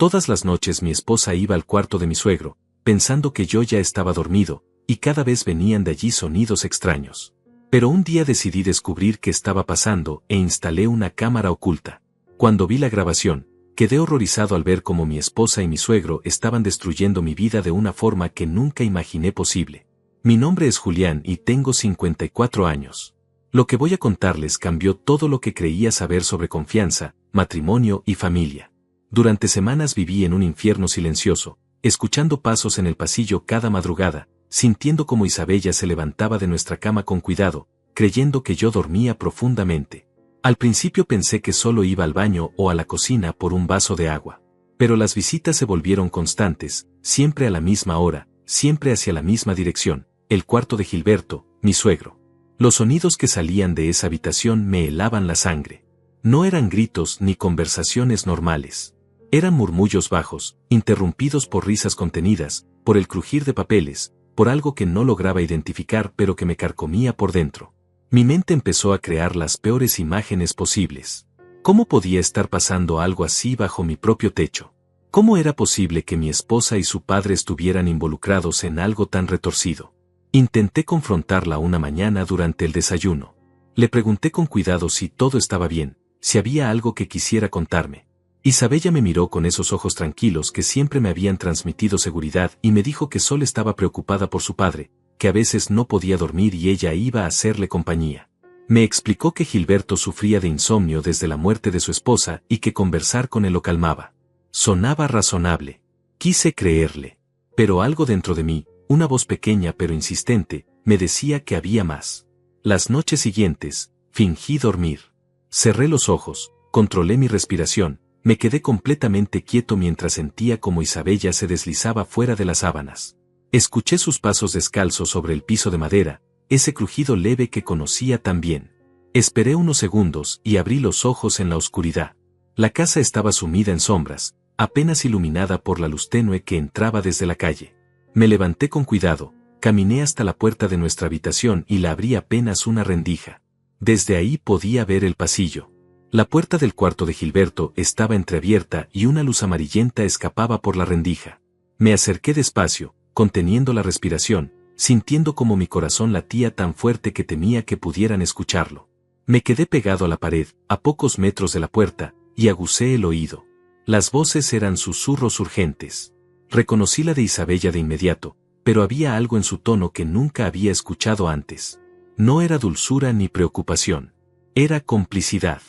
Todas las noches mi esposa iba al cuarto de mi suegro, pensando que yo ya estaba dormido, y cada vez venían de allí sonidos extraños. Pero un día decidí descubrir qué estaba pasando e instalé una cámara oculta. Cuando vi la grabación, quedé horrorizado al ver cómo mi esposa y mi suegro estaban destruyendo mi vida de una forma que nunca imaginé posible. Mi nombre es Julián y tengo 54 años. Lo que voy a contarles cambió todo lo que creía saber sobre confianza, matrimonio y familia. Durante semanas viví en un infierno silencioso, escuchando pasos en el pasillo cada madrugada, sintiendo como Isabella se levantaba de nuestra cama con cuidado, creyendo que yo dormía profundamente. Al principio pensé que solo iba al baño o a la cocina por un vaso de agua. Pero las visitas se volvieron constantes, siempre a la misma hora, siempre hacia la misma dirección, el cuarto de Gilberto, mi suegro. Los sonidos que salían de esa habitación me helaban la sangre. No eran gritos ni conversaciones normales. Eran murmullos bajos, interrumpidos por risas contenidas, por el crujir de papeles, por algo que no lograba identificar pero que me carcomía por dentro. Mi mente empezó a crear las peores imágenes posibles. ¿Cómo podía estar pasando algo así bajo mi propio techo? ¿Cómo era posible que mi esposa y su padre estuvieran involucrados en algo tan retorcido? Intenté confrontarla una mañana durante el desayuno. Le pregunté con cuidado si todo estaba bien, si había algo que quisiera contarme. Isabella me miró con esos ojos tranquilos que siempre me habían transmitido seguridad y me dijo que solo estaba preocupada por su padre, que a veces no podía dormir y ella iba a hacerle compañía. Me explicó que Gilberto sufría de insomnio desde la muerte de su esposa y que conversar con él lo calmaba. Sonaba razonable. Quise creerle. Pero algo dentro de mí, una voz pequeña pero insistente, me decía que había más. Las noches siguientes, fingí dormir. Cerré los ojos, controlé mi respiración, me quedé completamente quieto mientras sentía como Isabella se deslizaba fuera de las sábanas. Escuché sus pasos descalzos sobre el piso de madera, ese crujido leve que conocía tan bien. Esperé unos segundos y abrí los ojos en la oscuridad. La casa estaba sumida en sombras, apenas iluminada por la luz tenue que entraba desde la calle. Me levanté con cuidado, caminé hasta la puerta de nuestra habitación y la abrí apenas una rendija. Desde ahí podía ver el pasillo. La puerta del cuarto de Gilberto estaba entreabierta y una luz amarillenta escapaba por la rendija. Me acerqué despacio, conteniendo la respiración, sintiendo como mi corazón latía tan fuerte que temía que pudieran escucharlo. Me quedé pegado a la pared, a pocos metros de la puerta, y aguzé el oído. Las voces eran susurros urgentes. Reconocí la de Isabella de inmediato, pero había algo en su tono que nunca había escuchado antes. No era dulzura ni preocupación. Era complicidad.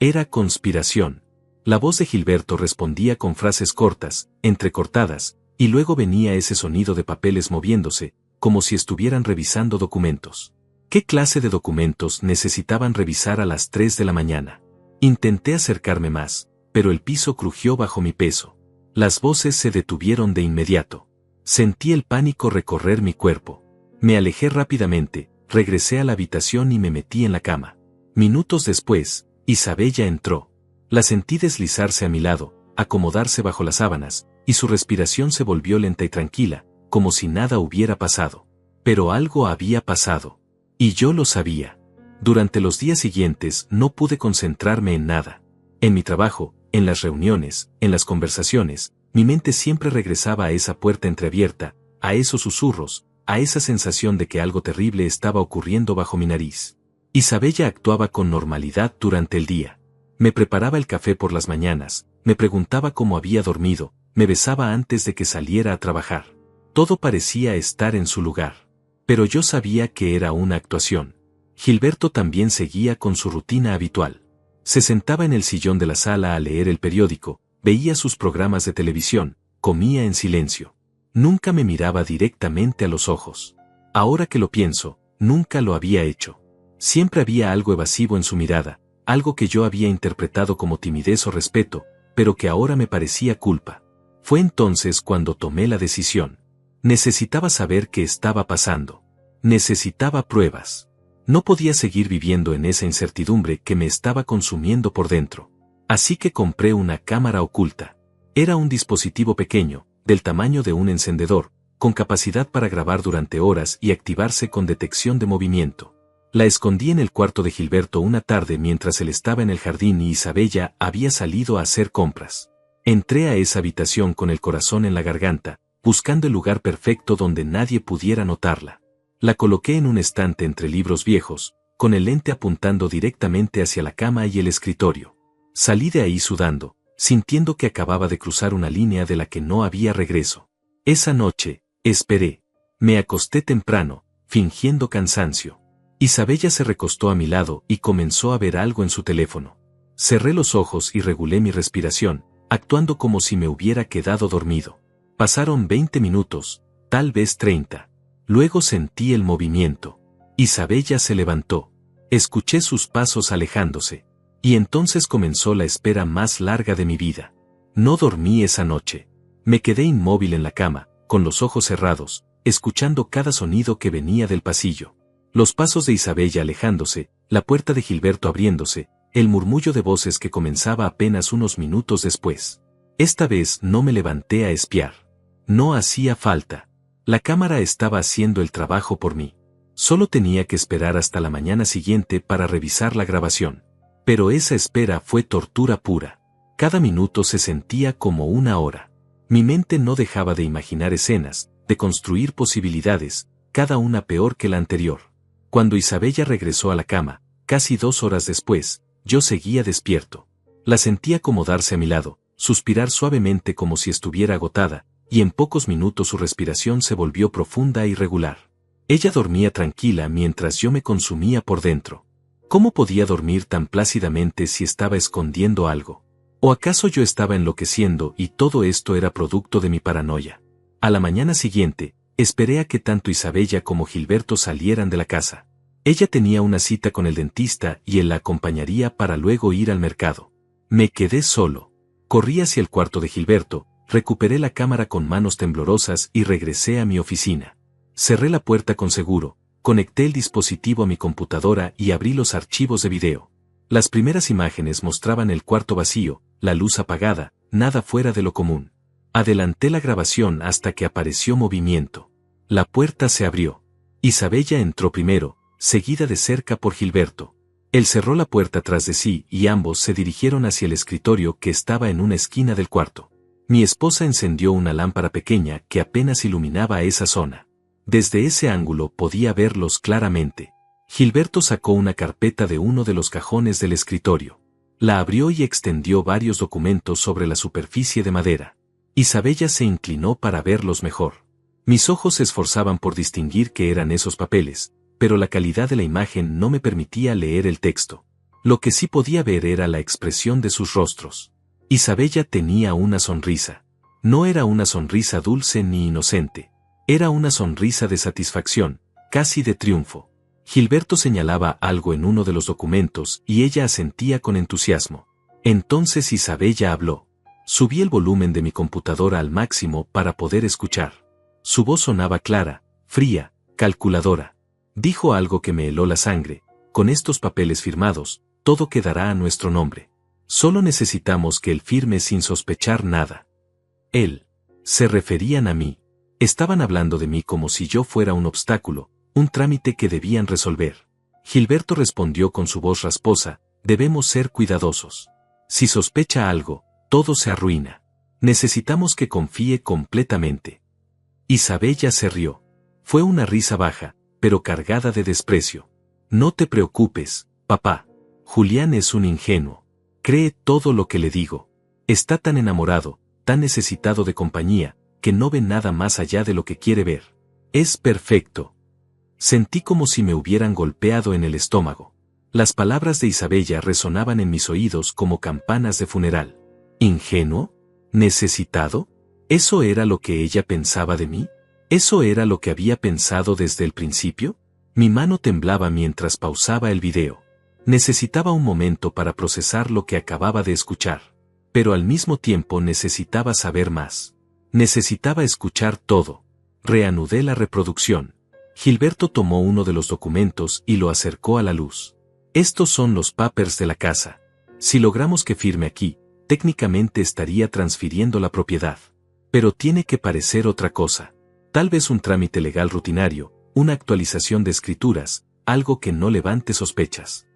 Era conspiración. La voz de Gilberto respondía con frases cortas, entrecortadas, y luego venía ese sonido de papeles moviéndose, como si estuvieran revisando documentos. ¿Qué clase de documentos necesitaban revisar a las 3 de la mañana? Intenté acercarme más, pero el piso crujió bajo mi peso. Las voces se detuvieron de inmediato. Sentí el pánico recorrer mi cuerpo. Me alejé rápidamente, regresé a la habitación y me metí en la cama. Minutos después, Isabella entró. La sentí deslizarse a mi lado, acomodarse bajo las sábanas, y su respiración se volvió lenta y tranquila, como si nada hubiera pasado. Pero algo había pasado. Y yo lo sabía. Durante los días siguientes no pude concentrarme en nada. En mi trabajo, en las reuniones, en las conversaciones, mi mente siempre regresaba a esa puerta entreabierta, a esos susurros, a esa sensación de que algo terrible estaba ocurriendo bajo mi nariz. Isabella actuaba con normalidad durante el día. Me preparaba el café por las mañanas, me preguntaba cómo había dormido, me besaba antes de que saliera a trabajar. Todo parecía estar en su lugar. Pero yo sabía que era una actuación. Gilberto también seguía con su rutina habitual. Se sentaba en el sillón de la sala a leer el periódico, veía sus programas de televisión, comía en silencio. Nunca me miraba directamente a los ojos. Ahora que lo pienso, nunca lo había hecho. Siempre había algo evasivo en su mirada, algo que yo había interpretado como timidez o respeto, pero que ahora me parecía culpa. Fue entonces cuando tomé la decisión. Necesitaba saber qué estaba pasando. Necesitaba pruebas. No podía seguir viviendo en esa incertidumbre que me estaba consumiendo por dentro. Así que compré una cámara oculta. Era un dispositivo pequeño, del tamaño de un encendedor, con capacidad para grabar durante horas y activarse con detección de movimiento. La escondí en el cuarto de Gilberto una tarde mientras él estaba en el jardín y Isabella había salido a hacer compras. Entré a esa habitación con el corazón en la garganta, buscando el lugar perfecto donde nadie pudiera notarla. La coloqué en un estante entre libros viejos, con el lente apuntando directamente hacia la cama y el escritorio. Salí de ahí sudando, sintiendo que acababa de cruzar una línea de la que no había regreso. Esa noche, esperé. Me acosté temprano, fingiendo cansancio. Isabella se recostó a mi lado y comenzó a ver algo en su teléfono. Cerré los ojos y regulé mi respiración, actuando como si me hubiera quedado dormido. Pasaron 20 minutos, tal vez 30. Luego sentí el movimiento. Isabella se levantó. Escuché sus pasos alejándose. Y entonces comenzó la espera más larga de mi vida. No dormí esa noche. Me quedé inmóvil en la cama, con los ojos cerrados, escuchando cada sonido que venía del pasillo. Los pasos de Isabella alejándose, la puerta de Gilberto abriéndose, el murmullo de voces que comenzaba apenas unos minutos después. Esta vez no me levanté a espiar. No hacía falta. La cámara estaba haciendo el trabajo por mí. Solo tenía que esperar hasta la mañana siguiente para revisar la grabación. Pero esa espera fue tortura pura. Cada minuto se sentía como una hora. Mi mente no dejaba de imaginar escenas, de construir posibilidades, cada una peor que la anterior. Cuando Isabella regresó a la cama, casi 2 horas después, yo seguía despierto. La sentí acomodarse a mi lado, suspirar suavemente como si estuviera agotada, y en pocos minutos su respiración se volvió profunda y regular. Ella dormía tranquila mientras yo me consumía por dentro. ¿Cómo podía dormir tan plácidamente si estaba escondiendo algo? ¿O acaso yo estaba enloqueciendo y todo esto era producto de mi paranoia? A la mañana siguiente, esperé a que tanto Isabella como Gilberto salieran de la casa. Ella tenía una cita con el dentista y él la acompañaría para luego ir al mercado. Me quedé solo. Corrí hacia el cuarto de Gilberto, recuperé la cámara con manos temblorosas y regresé a mi oficina. Cerré la puerta con seguro, conecté el dispositivo a mi computadora y abrí los archivos de video. Las primeras imágenes mostraban el cuarto vacío, la luz apagada, nada fuera de lo común. Adelanté la grabación hasta que apareció movimiento. La puerta se abrió. Isabella entró primero, seguida de cerca por Gilberto. Él cerró la puerta tras de sí y ambos se dirigieron hacia el escritorio que estaba en una esquina del cuarto. Mi esposa encendió una lámpara pequeña que apenas iluminaba esa zona. Desde ese ángulo podía verlos claramente. Gilberto sacó una carpeta de uno de los cajones del escritorio. La abrió y extendió varios documentos sobre la superficie de madera. Isabella se inclinó para verlos mejor. Mis ojos se esforzaban por distinguir qué eran esos papeles, pero la calidad de la imagen no me permitía leer el texto. Lo que sí podía ver era la expresión de sus rostros. Isabella tenía una sonrisa. No era una sonrisa dulce ni inocente. Era una sonrisa de satisfacción, casi de triunfo. Gilberto señalaba algo en uno de los documentos y ella asentía con entusiasmo. Entonces Isabella habló. Subí el volumen de mi computadora al máximo para poder escuchar. Su voz sonaba clara, fría, calculadora. Dijo algo que me heló la sangre. Con estos papeles firmados, todo quedará a nuestro nombre. Solo necesitamos que él firme sin sospechar nada. Él. Se referían a mí. Estaban hablando de mí como si yo fuera un obstáculo, un trámite que debían resolver. Gilberto respondió con su voz rasposa, debemos ser cuidadosos. Si sospecha algo, todo se arruina. Necesitamos que confíe completamente. Isabella se rió. Fue una risa baja, pero cargada de desprecio. No te preocupes, papá. Julián es un ingenuo. Cree todo lo que le digo. Está tan enamorado, tan necesitado de compañía, que no ve nada más allá de lo que quiere ver. Es perfecto. Sentí como si me hubieran golpeado en el estómago. Las palabras de Isabella resonaban en mis oídos como campanas de funeral. ¿Ingenuo? ¿Necesitado? ¿Eso era lo que ella pensaba de mí? ¿Eso era lo que había pensado desde el principio? Mi mano temblaba mientras pausaba el video. Necesitaba un momento para procesar lo que acababa de escuchar. Pero al mismo tiempo necesitaba saber más. Necesitaba escuchar todo. Reanudé la reproducción. Gilberto tomó uno de los documentos y lo acercó a la luz. Estos son los papers de la casa. Si logramos que firme aquí, técnicamente estaría transfiriendo la propiedad. Pero tiene que parecer otra cosa. Tal vez un trámite legal rutinario, una actualización de escrituras, algo que no levante sospechas.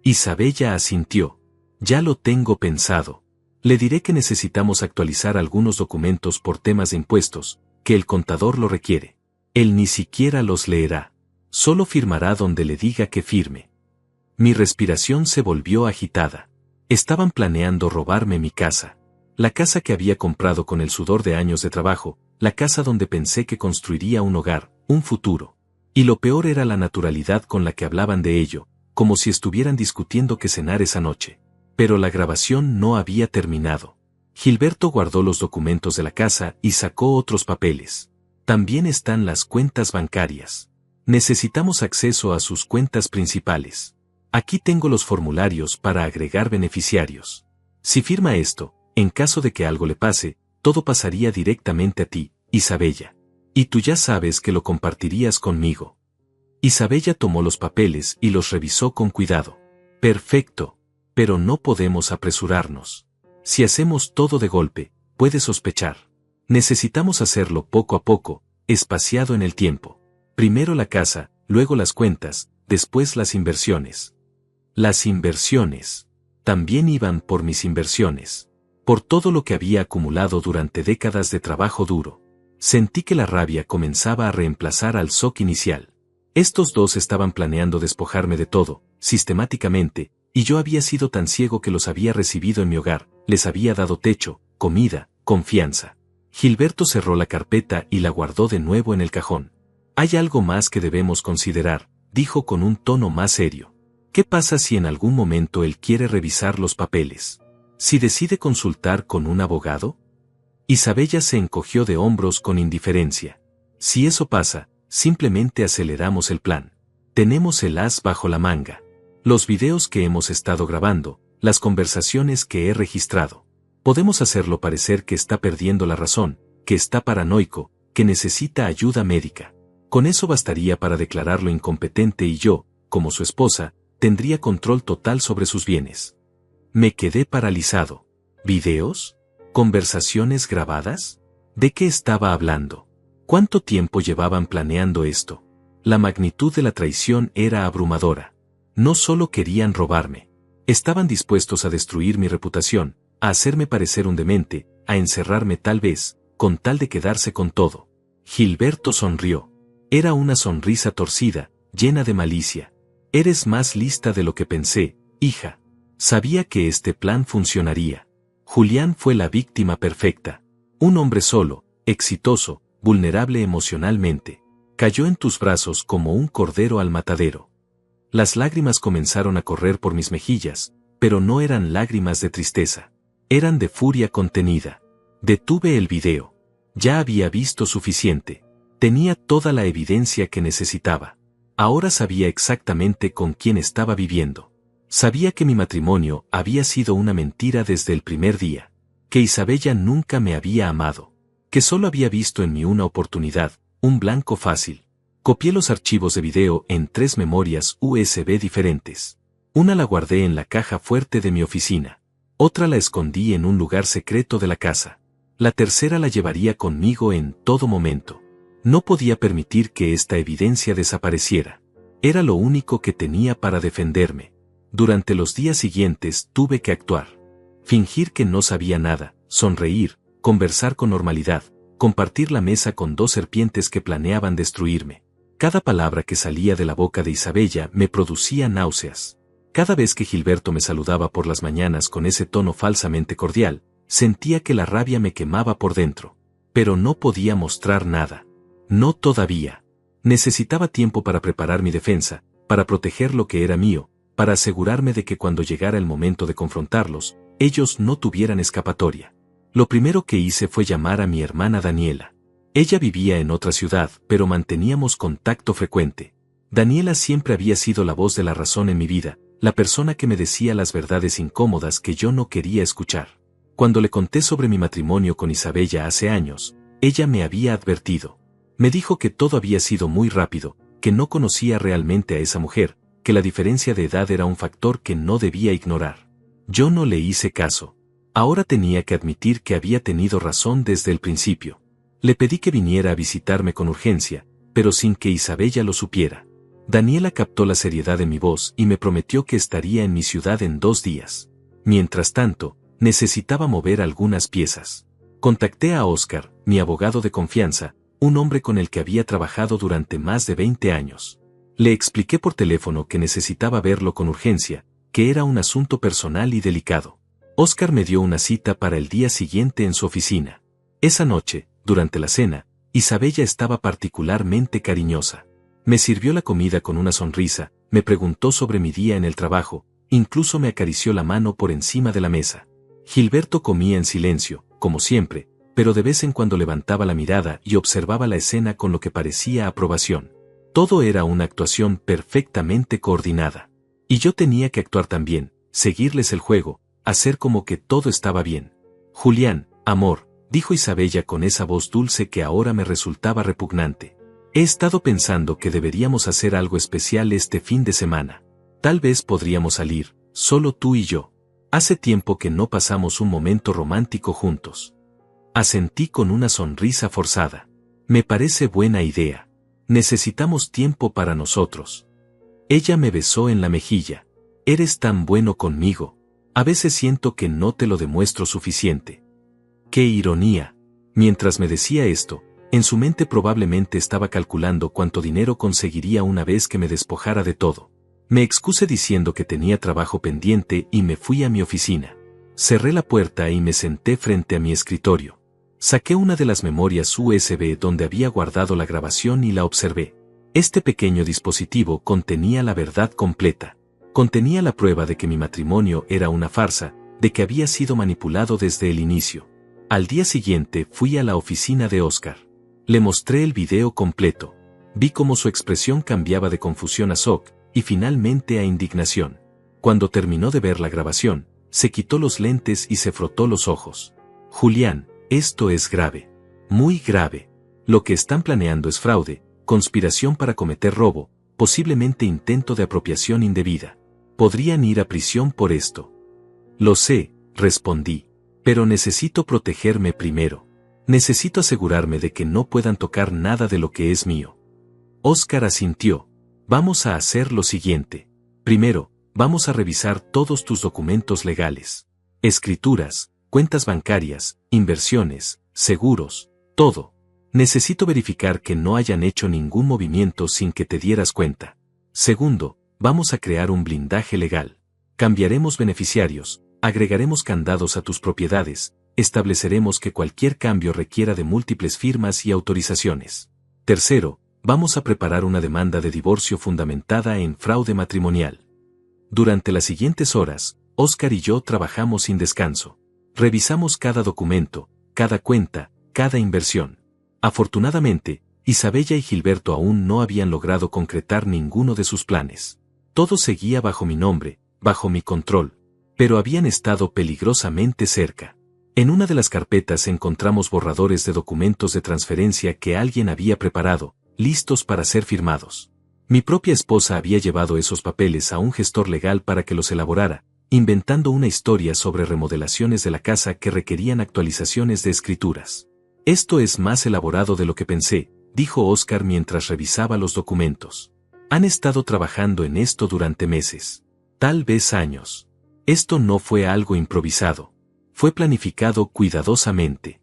Isabella asintió. Ya lo tengo pensado. Le diré que necesitamos actualizar algunos documentos por temas de impuestos, que el contador lo requiere. Él ni siquiera los leerá. Solo firmará donde le diga que firme. Mi respiración se volvió agitada. Estaban planeando robarme mi casa. La casa que había comprado con el sudor de años de trabajo, la casa donde pensé que construiría un hogar, un futuro. Y lo peor era la naturalidad con la que hablaban de ello, como si estuvieran discutiendo qué cenar esa noche. Pero la grabación no había terminado. Gilberto guardó los documentos de la casa y sacó otros papeles. También están las cuentas bancarias. Necesitamos acceso a sus cuentas principales. Aquí tengo los formularios para agregar beneficiarios. Si firma esto, en caso de que algo le pase, todo pasaría directamente a ti, Isabella. Y tú ya sabes que lo compartirías conmigo. Isabella tomó los papeles y los revisó con cuidado. Perfecto. Pero no podemos apresurarnos. Si hacemos todo de golpe, puede sospechar. Necesitamos hacerlo poco a poco, espaciado en el tiempo. Primero la casa, luego las cuentas, después las inversiones. Las inversiones. También iban por mis inversiones. Por todo lo que había acumulado durante décadas de trabajo duro. Sentí que la rabia comenzaba a reemplazar al shock inicial. Estos dos estaban planeando despojarme de todo, sistemáticamente, y yo había sido tan ciego que los había recibido en mi hogar, les había dado techo, comida, confianza. Gilberto cerró la carpeta y la guardó de nuevo en el cajón. Hay algo más que debemos considerar, dijo con un tono más serio. ¿Qué pasa si en algún momento él quiere revisar los papeles? ¿Si decide consultar con un abogado? Isabella se encogió de hombros con indiferencia. Si eso pasa, simplemente aceleramos el plan. Tenemos el as bajo la manga. Los videos que hemos estado grabando, las conversaciones que he registrado. Podemos hacerlo parecer que está perdiendo la razón, que está paranoico, que necesita ayuda médica. Con eso bastaría para declararlo incompetente y yo, como su esposa, tendría control total sobre sus bienes. Me quedé paralizado. ¿Videos? ¿Conversaciones grabadas? ¿De qué estaba hablando? ¿Cuánto tiempo llevaban planeando esto? La magnitud de la traición era abrumadora. No solo querían robarme. Estaban dispuestos a destruir mi reputación, a hacerme parecer un demente, a encerrarme tal vez, con tal de quedarse con todo. Gilberto sonrió. Era una sonrisa torcida, llena de malicia. Eres más lista de lo que pensé, hija. Sabía que este plan funcionaría. Julián fue la víctima perfecta. Un hombre solo, exitoso, vulnerable emocionalmente. Cayó en tus brazos como un cordero al matadero. Las lágrimas comenzaron a correr por mis mejillas, pero no eran lágrimas de tristeza. Eran de furia contenida. Detuve el video. Ya había visto suficiente. Tenía toda la evidencia que necesitaba. Ahora sabía exactamente con quién estaba viviendo. Sabía que mi matrimonio había sido una mentira desde el primer día. Que Isabella nunca me había amado. Que solo había visto en mí una oportunidad, un blanco fácil. Copié los archivos de video en 3 memorias USB diferentes. Una la guardé en la caja fuerte de mi oficina. Otra la escondí en un lugar secreto de la casa. La tercera la llevaría conmigo en todo momento. No podía permitir que esta evidencia desapareciera. Era lo único que tenía para defenderme. Durante los días siguientes tuve que actuar. Fingir que no sabía nada, sonreír, conversar con normalidad, compartir la mesa con 2 serpientes que planeaban destruirme. Cada palabra que salía de la boca de Isabella me producía náuseas. Cada vez que Gilberto me saludaba por las mañanas con ese tono falsamente cordial, sentía que la rabia me quemaba por dentro. Pero no podía mostrar nada. No todavía. Necesitaba tiempo para preparar mi defensa, para proteger lo que era mío, para asegurarme de que cuando llegara el momento de confrontarlos, ellos no tuvieran escapatoria. Lo primero que hice fue llamar a mi hermana Daniela. Ella vivía en otra ciudad, pero manteníamos contacto frecuente. Daniela siempre había sido la voz de la razón en mi vida, la persona que me decía las verdades incómodas que yo no quería escuchar. Cuando le conté sobre mi matrimonio con Isabella hace años, ella me había advertido. Me dijo que todo había sido muy rápido, que no conocía realmente a esa mujer, que la diferencia de edad era un factor que no debía ignorar. Yo no le hice caso. Ahora tenía que admitir que había tenido razón desde el principio. Le pedí que viniera a visitarme con urgencia, pero sin que Isabella lo supiera. Daniela captó la seriedad de mi voz y me prometió que estaría en mi ciudad en 2 días. Mientras tanto, Necesitaba mover algunas piezas. Contacté a Oscar, mi abogado de confianza, un hombre con el que había trabajado durante más de 20 años. Le expliqué por teléfono que necesitaba verlo con urgencia, que era un asunto personal y delicado. Oscar me dio una cita para el día siguiente en su oficina. Esa noche, durante la cena, Isabella estaba particularmente cariñosa. Me sirvió la comida con una sonrisa, me preguntó sobre mi día en el trabajo, incluso me acarició la mano por encima de la mesa. Gilberto comía en silencio, como siempre, pero de vez en cuando levantaba la mirada y observaba la escena con lo que parecía aprobación. Todo era una actuación perfectamente coordinada. Y yo tenía que actuar también, seguirles el juego, hacer como que todo estaba bien. Julián, amor, dijo Isabella con esa voz dulce que ahora me resultaba repugnante. He estado pensando que deberíamos hacer algo especial este fin de semana. Tal vez podríamos salir, solo tú y yo. Hace tiempo que no pasamos un momento romántico juntos. Asentí con una sonrisa forzada. Me parece buena idea. Necesitamos tiempo para nosotros. Ella me besó en la mejilla. Eres tan bueno conmigo. A veces siento que no te lo demuestro suficiente. ¡Qué ironía! Mientras me decía esto, en su mente probablemente estaba calculando cuánto dinero conseguiría una vez que me despojara de todo. Me excusé diciendo que tenía trabajo pendiente y me fui a mi oficina. Cerré la puerta y me senté frente a mi escritorio. Saqué una de las memorias USB donde había guardado la grabación y la observé. Este pequeño dispositivo contenía la verdad completa. Contenía la prueba de que mi matrimonio era una farsa, de que había sido manipulado desde el inicio. Al día siguiente fui a la oficina de Oscar. Le mostré el video completo. Vi cómo su expresión cambiaba de confusión a shock, y finalmente a indignación. Cuando terminó de ver la grabación, se quitó los lentes y se frotó los ojos. Julián, esto es grave. Muy grave. Lo que están planeando es fraude, conspiración para cometer robo, posiblemente intento de apropiación indebida. Podrían ir a prisión por esto. Lo sé, respondí. Pero necesito protegerme primero. Necesito asegurarme de que no puedan tocar nada de lo que es mío. Oscar asintió. Vamos a hacer lo siguiente. Primero, vamos a revisar todos tus documentos legales. Escrituras, cuentas bancarias, inversiones, seguros, todo. Necesito verificar que no hayan hecho ningún movimiento sin que te dieras cuenta. Segundo, vamos a crear un blindaje legal. Cambiaremos beneficiarios, agregaremos candados a tus propiedades, estableceremos que cualquier cambio requiera de múltiples firmas y autorizaciones. Tercero, vamos a preparar una demanda de divorcio fundamentada en fraude matrimonial. Durante las siguientes horas, Oscar y yo trabajamos sin descanso. Revisamos cada documento, cada cuenta, cada inversión. Afortunadamente, Isabella y Gilberto aún no habían logrado concretar ninguno de sus planes. Todo seguía bajo mi nombre, bajo mi control, pero habían estado peligrosamente cerca. En una de las carpetas encontramos borradores de documentos de transferencia que alguien había preparado, listos para ser firmados. Mi propia esposa había llevado esos papeles a un gestor legal para que los elaborara, inventando una historia sobre remodelaciones de la casa que requerían actualizaciones de escrituras. Esto es más elaborado de lo que pensé, dijo Oscar mientras revisaba los documentos. Han estado trabajando en esto durante meses, tal vez años. Esto no fue algo improvisado. Fue planificado cuidadosamente.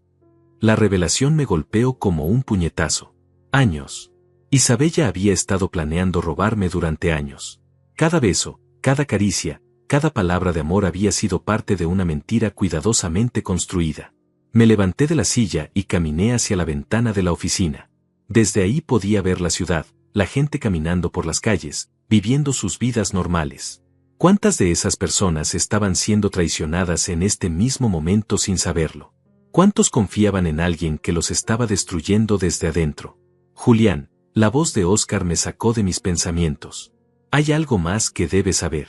La revelación me golpeó como un puñetazo. Años. Isabella había estado planeando robarme durante años. Cada beso, cada caricia, cada palabra de amor había sido parte de una mentira cuidadosamente construida. Me levanté de la silla y caminé hacia la ventana de la oficina. Desde ahí podía ver la ciudad, la gente caminando por las calles, viviendo sus vidas normales. ¿Cuántas de esas personas estaban siendo traicionadas en este mismo momento sin saberlo? ¿Cuántos confiaban en alguien que los estaba destruyendo desde adentro? Julián, la voz de Oscar me sacó de mis pensamientos. Hay algo más que debes saber.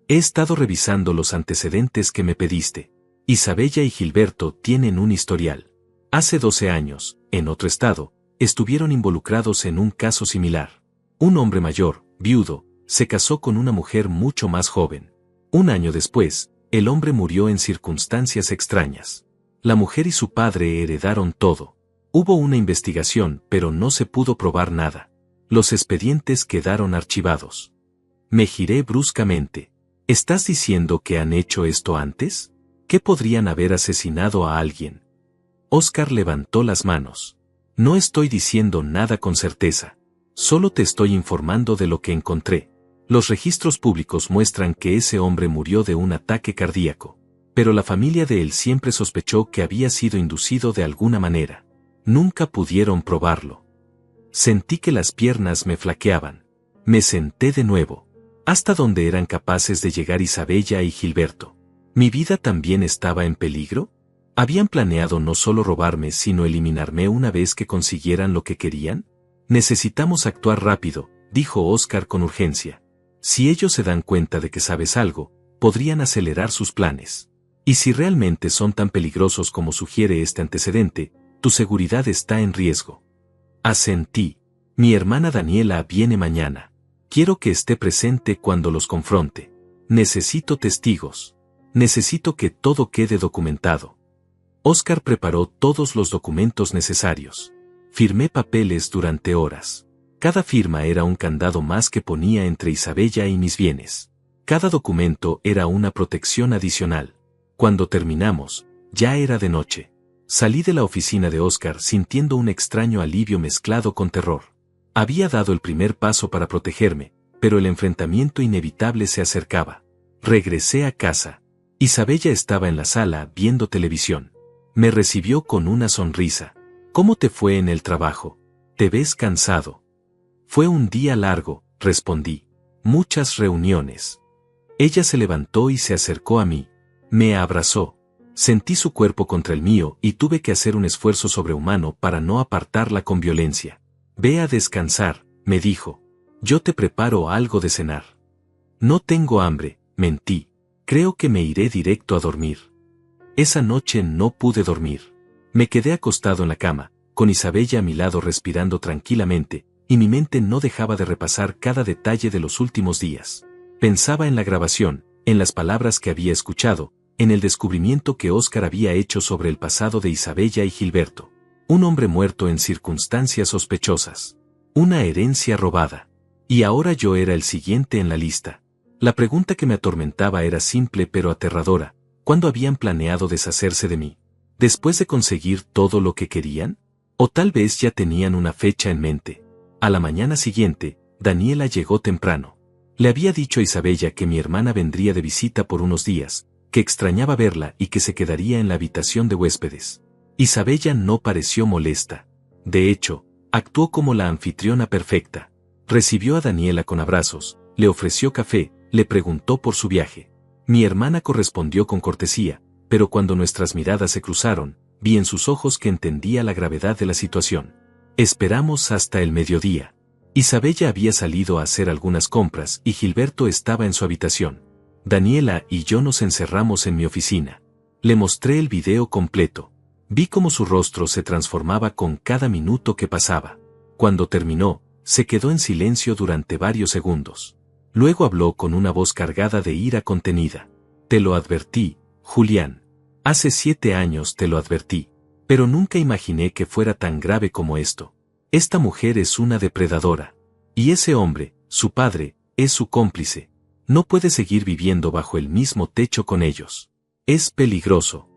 He estado revisando los antecedentes que me pediste. Isabella y Gilberto tienen un historial. Hace 12 años, en otro estado, estuvieron involucrados en un caso similar. Un hombre mayor, viudo, se casó con una mujer mucho más joven. Un año después, el hombre murió en circunstancias extrañas. La mujer y su padre heredaron todo. Hubo una investigación, pero no se pudo probar nada. Los expedientes quedaron archivados. Me giré bruscamente. ¿Estás diciendo que han hecho esto antes? ¿Qué podrían haber asesinado a alguien? Oscar levantó las manos. No estoy diciendo nada con certeza. Solo te estoy informando de lo que encontré. Los registros públicos muestran que ese hombre murió de un ataque cardíaco. Pero la familia de él siempre sospechó que había sido inducido de alguna manera. Nunca pudieron probarlo. Sentí que las piernas me flaqueaban. Me senté de nuevo. Hasta donde eran capaces de llegar Isabella y Gilberto. ¿Mi vida también estaba en peligro? ¿Habían planeado no solo robarme sino eliminarme una vez que consiguieran lo que querían? Necesitamos actuar rápido, dijo Oscar con urgencia. Si ellos se dan cuenta de que sabes algo, podrían acelerar sus planes. Y si realmente son tan peligrosos como sugiere este antecedente, tu seguridad está en riesgo. Asentí. Mi hermana Daniela viene mañana. Quiero que esté presente cuando los confronte. Necesito testigos. Necesito que todo quede documentado. Oscar preparó todos los documentos necesarios. Firmé papeles durante horas. Cada firma era un candado más que ponía entre Isabella y mis bienes. Cada documento era una protección adicional. Cuando terminamos, ya era de noche. Salí de la oficina de Oscar sintiendo un extraño alivio mezclado con terror. Había dado el primer paso para protegerme, pero el enfrentamiento inevitable se acercaba. Regresé a casa. Isabella estaba en la sala viendo televisión. Me recibió con una sonrisa. ¿Cómo te fue en el trabajo? ¿Te ves cansado? Fue un día largo, respondí. Muchas reuniones. Ella se levantó y se acercó a mí. Me abrazó. Sentí su cuerpo contra el mío y tuve que hacer un esfuerzo sobrehumano para no apartarla con violencia. Ve a descansar, me dijo. Yo te preparo algo de cenar. No tengo hambre, mentí. Creo que me iré directo a dormir. Esa noche no pude dormir. Me quedé acostado en la cama, con Isabella a mi lado respirando tranquilamente, y mi mente no dejaba de repasar cada detalle de los últimos días. Pensaba en la grabación, en las palabras que había escuchado, en el descubrimiento que Oscar había hecho sobre el pasado de Isabella y Gilberto. Un hombre muerto en circunstancias sospechosas. Una herencia robada. Y ahora yo era el siguiente en la lista. La pregunta que me atormentaba era simple pero aterradora. ¿Cuándo habían planeado deshacerse de mí? ¿Después de conseguir todo lo que querían? ¿O tal vez ya tenían una fecha en mente? A la mañana siguiente, Daniela llegó temprano. Le había dicho a Isabella que mi hermana vendría de visita por unos días, que extrañaba verla y que se quedaría en la habitación de huéspedes. Isabella no pareció molesta. De hecho, actuó como la anfitriona perfecta. Recibió a Daniela con abrazos, le ofreció café, le preguntó por su viaje. Mi hermana correspondió con cortesía, pero cuando nuestras miradas se cruzaron, vi en sus ojos que entendía la gravedad de la situación. Esperamos hasta el mediodía. Isabella había salido a hacer algunas compras y Gilberto estaba en su habitación. Daniela y yo nos encerramos en mi oficina. Le mostré el video completo. Vi cómo su rostro se transformaba con cada minuto que pasaba. Cuando terminó, se quedó en silencio durante varios segundos. Luego habló con una voz cargada de ira contenida. Te lo advertí, Julián. Hace 7 años te lo advertí. Pero nunca imaginé que fuera tan grave como esto. Esta mujer es una depredadora. Y ese hombre, su padre, es su cómplice. No puede seguir viviendo bajo el mismo techo con ellos. Es peligroso.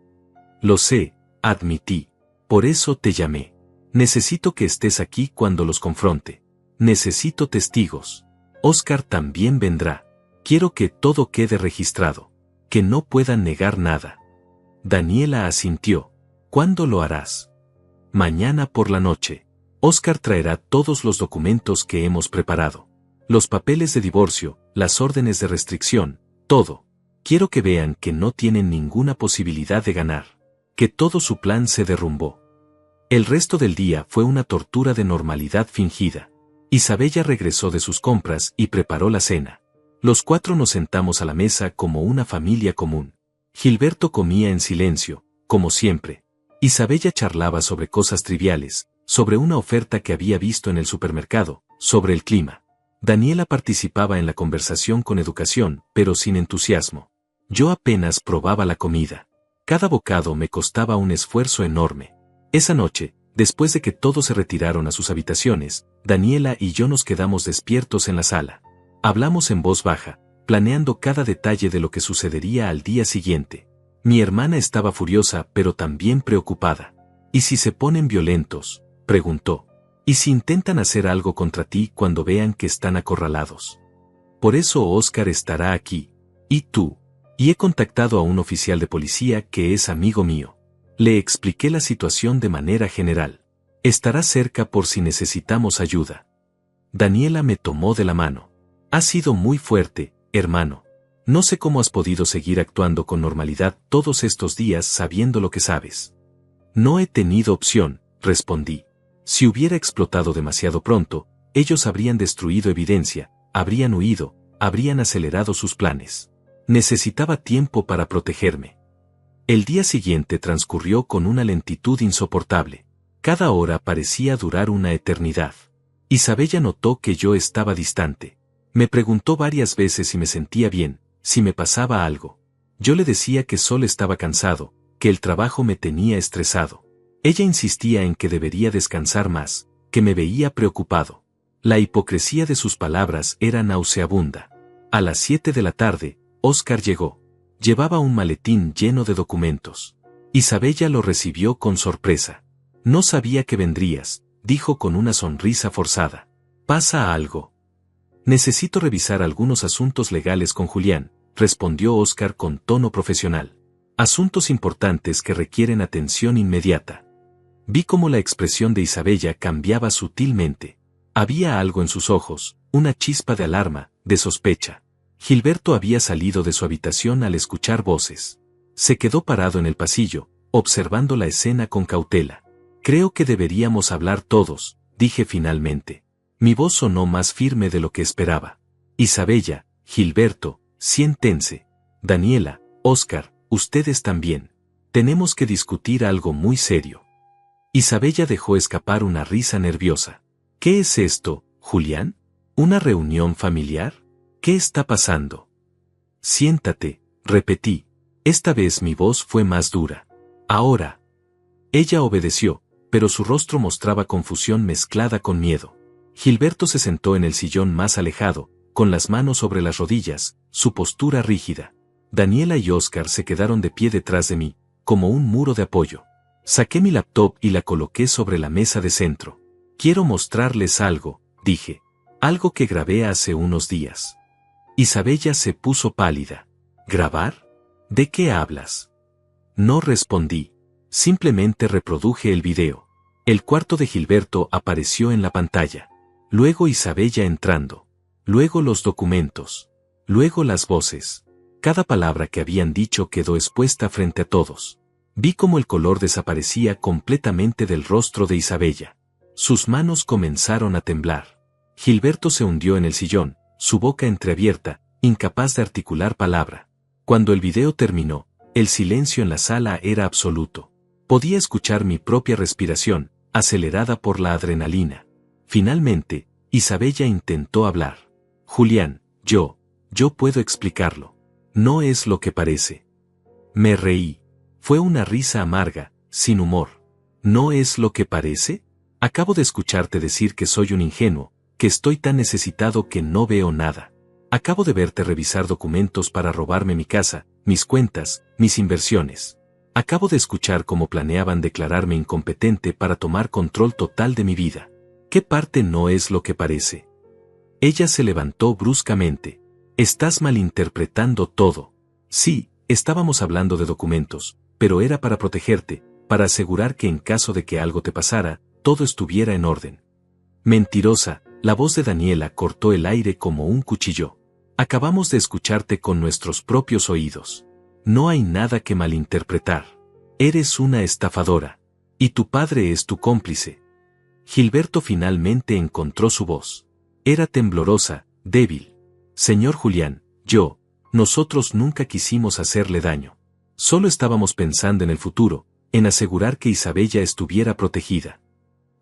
Lo sé, admití. Por eso te llamé. Necesito que estés aquí cuando los confronte. Necesito testigos. Oscar también vendrá. Quiero que todo quede registrado. Que no puedan negar nada. Daniela asintió. ¿Cuándo lo harás? Mañana por la noche. Oscar traerá todos los documentos que hemos preparado. Los papeles de divorcio, las órdenes de restricción, todo. Quiero que vean que no tienen ninguna posibilidad de ganar. Que todo su plan se derrumbó. El resto del día fue una tortura de normalidad fingida. Isabella regresó de sus compras y preparó la cena. Los 4 nos sentamos a la mesa como una familia común. Gilberto comía en silencio, como siempre. Isabella charlaba sobre cosas triviales, sobre una oferta que había visto en el supermercado, sobre el clima. Daniela participaba en la conversación con educación, pero sin entusiasmo. Yo apenas probaba la comida. Cada bocado me costaba un esfuerzo enorme. Esa noche, después de que todos se retiraron a sus habitaciones, Daniela y yo nos quedamos despiertos en la sala. Hablamos en voz baja, planeando cada detalle de lo que sucedería al día siguiente. Mi hermana estaba furiosa pero también preocupada. ¿Y si se ponen violentos?, preguntó. ¿Y si intentan hacer algo contra ti cuando vean que están acorralados? Por eso Oscar estará aquí. ¿Y tú? Y he contactado a un oficial de policía que es amigo mío. Le expliqué la situación de manera general. Estará cerca por si necesitamos ayuda. Daniela me tomó de la mano. Has sido muy fuerte, hermano. No sé cómo has podido seguir actuando con normalidad todos estos días sabiendo lo que sabes. No he tenido opción, respondí. Si hubiera explotado demasiado pronto, ellos habrían destruido evidencia, habrían huido, habrían acelerado sus planes. Necesitaba tiempo para protegerme. El día siguiente transcurrió con una lentitud insoportable. Cada hora parecía durar una eternidad. Isabella notó que yo estaba distante. Me preguntó varias veces si me sentía bien, si me pasaba algo. Yo le decía que solo estaba cansado, que el trabajo me tenía estresado. Ella insistía en que debería descansar más, que me veía preocupado. La hipocresía de sus palabras era nauseabunda. A las 7 de la tarde, Oscar llegó. Llevaba un maletín lleno de documentos. Isabella lo recibió con sorpresa. No sabía que vendrías, dijo con una sonrisa forzada. ¿Pasa algo? Necesito revisar algunos asuntos legales con Julián, respondió Oscar con tono profesional. Asuntos importantes que requieren atención inmediata. Vi cómo la expresión de Isabella cambiaba sutilmente. Había algo en sus ojos, una chispa de alarma, de sospecha. Gilberto había salido de su habitación al escuchar voces. Se quedó parado en el pasillo, observando la escena con cautela. Creo que deberíamos hablar todos, dije finalmente. Mi voz sonó más firme de lo que esperaba. Isabella, Gilberto, siéntense. Daniela, Oscar, ustedes también. Tenemos que discutir algo muy serio. Isabella dejó escapar una risa nerviosa. ¿Qué es esto, Julián? ¿Una reunión familiar? ¿Qué está pasando? Siéntate, repetí. Esta vez mi voz fue más dura. Ahora. Ella obedeció, pero su rostro mostraba confusión mezclada con miedo. Gilberto se sentó en el sillón más alejado, con las manos sobre las rodillas, su postura rígida. Daniela y Oscar se quedaron de pie detrás de mí, como un muro de apoyo. Saqué mi laptop y la coloqué sobre la mesa de centro. Quiero mostrarles algo, dije. Algo que grabé hace unos días. Isabella se puso pálida. ¿Grabar? ¿De qué hablas? No respondí. Simplemente reproduje el video. El cuarto de Gilberto apareció en la pantalla. Luego Isabella entrando. Luego los documentos. Luego las voces. Cada palabra que habían dicho quedó expuesta frente a todos. Vi cómo el color desaparecía completamente del rostro de Isabella. Sus manos comenzaron a temblar. Gilberto se hundió en el sillón, su boca entreabierta, incapaz de articular palabra. Cuando el video terminó, el silencio en la sala era absoluto. Podía escuchar mi propia respiración, acelerada por la adrenalina. Finalmente, Isabella intentó hablar. Julián, yo puedo explicarlo. No es lo que parece. Me reí. Fue una risa amarga, sin humor. ¿No es lo que parece? Acabo de escucharte decir que soy un ingenuo, que estoy tan necesitado que no veo nada. Acabo de verte revisar documentos para robarme mi casa, mis cuentas, mis inversiones. Acabo de escuchar cómo planeaban declararme incompetente para tomar control total de mi vida. ¿Qué parte no es lo que parece? Ella se levantó bruscamente. Estás malinterpretando todo. Sí, estábamos hablando de documentos, pero era para protegerte, para asegurar que en caso de que algo te pasara, todo estuviera en orden. Mentirosa, la voz de Daniela cortó el aire como un cuchillo. Acabamos de escucharte con nuestros propios oídos. No hay nada que malinterpretar. Eres una estafadora. Y tu padre es tu cómplice. Gilberto finalmente encontró su voz. Era temblorosa, débil. Señor Julián, nosotros nunca quisimos hacerle daño. Solo estábamos pensando en el futuro, en asegurar que Isabella estuviera protegida.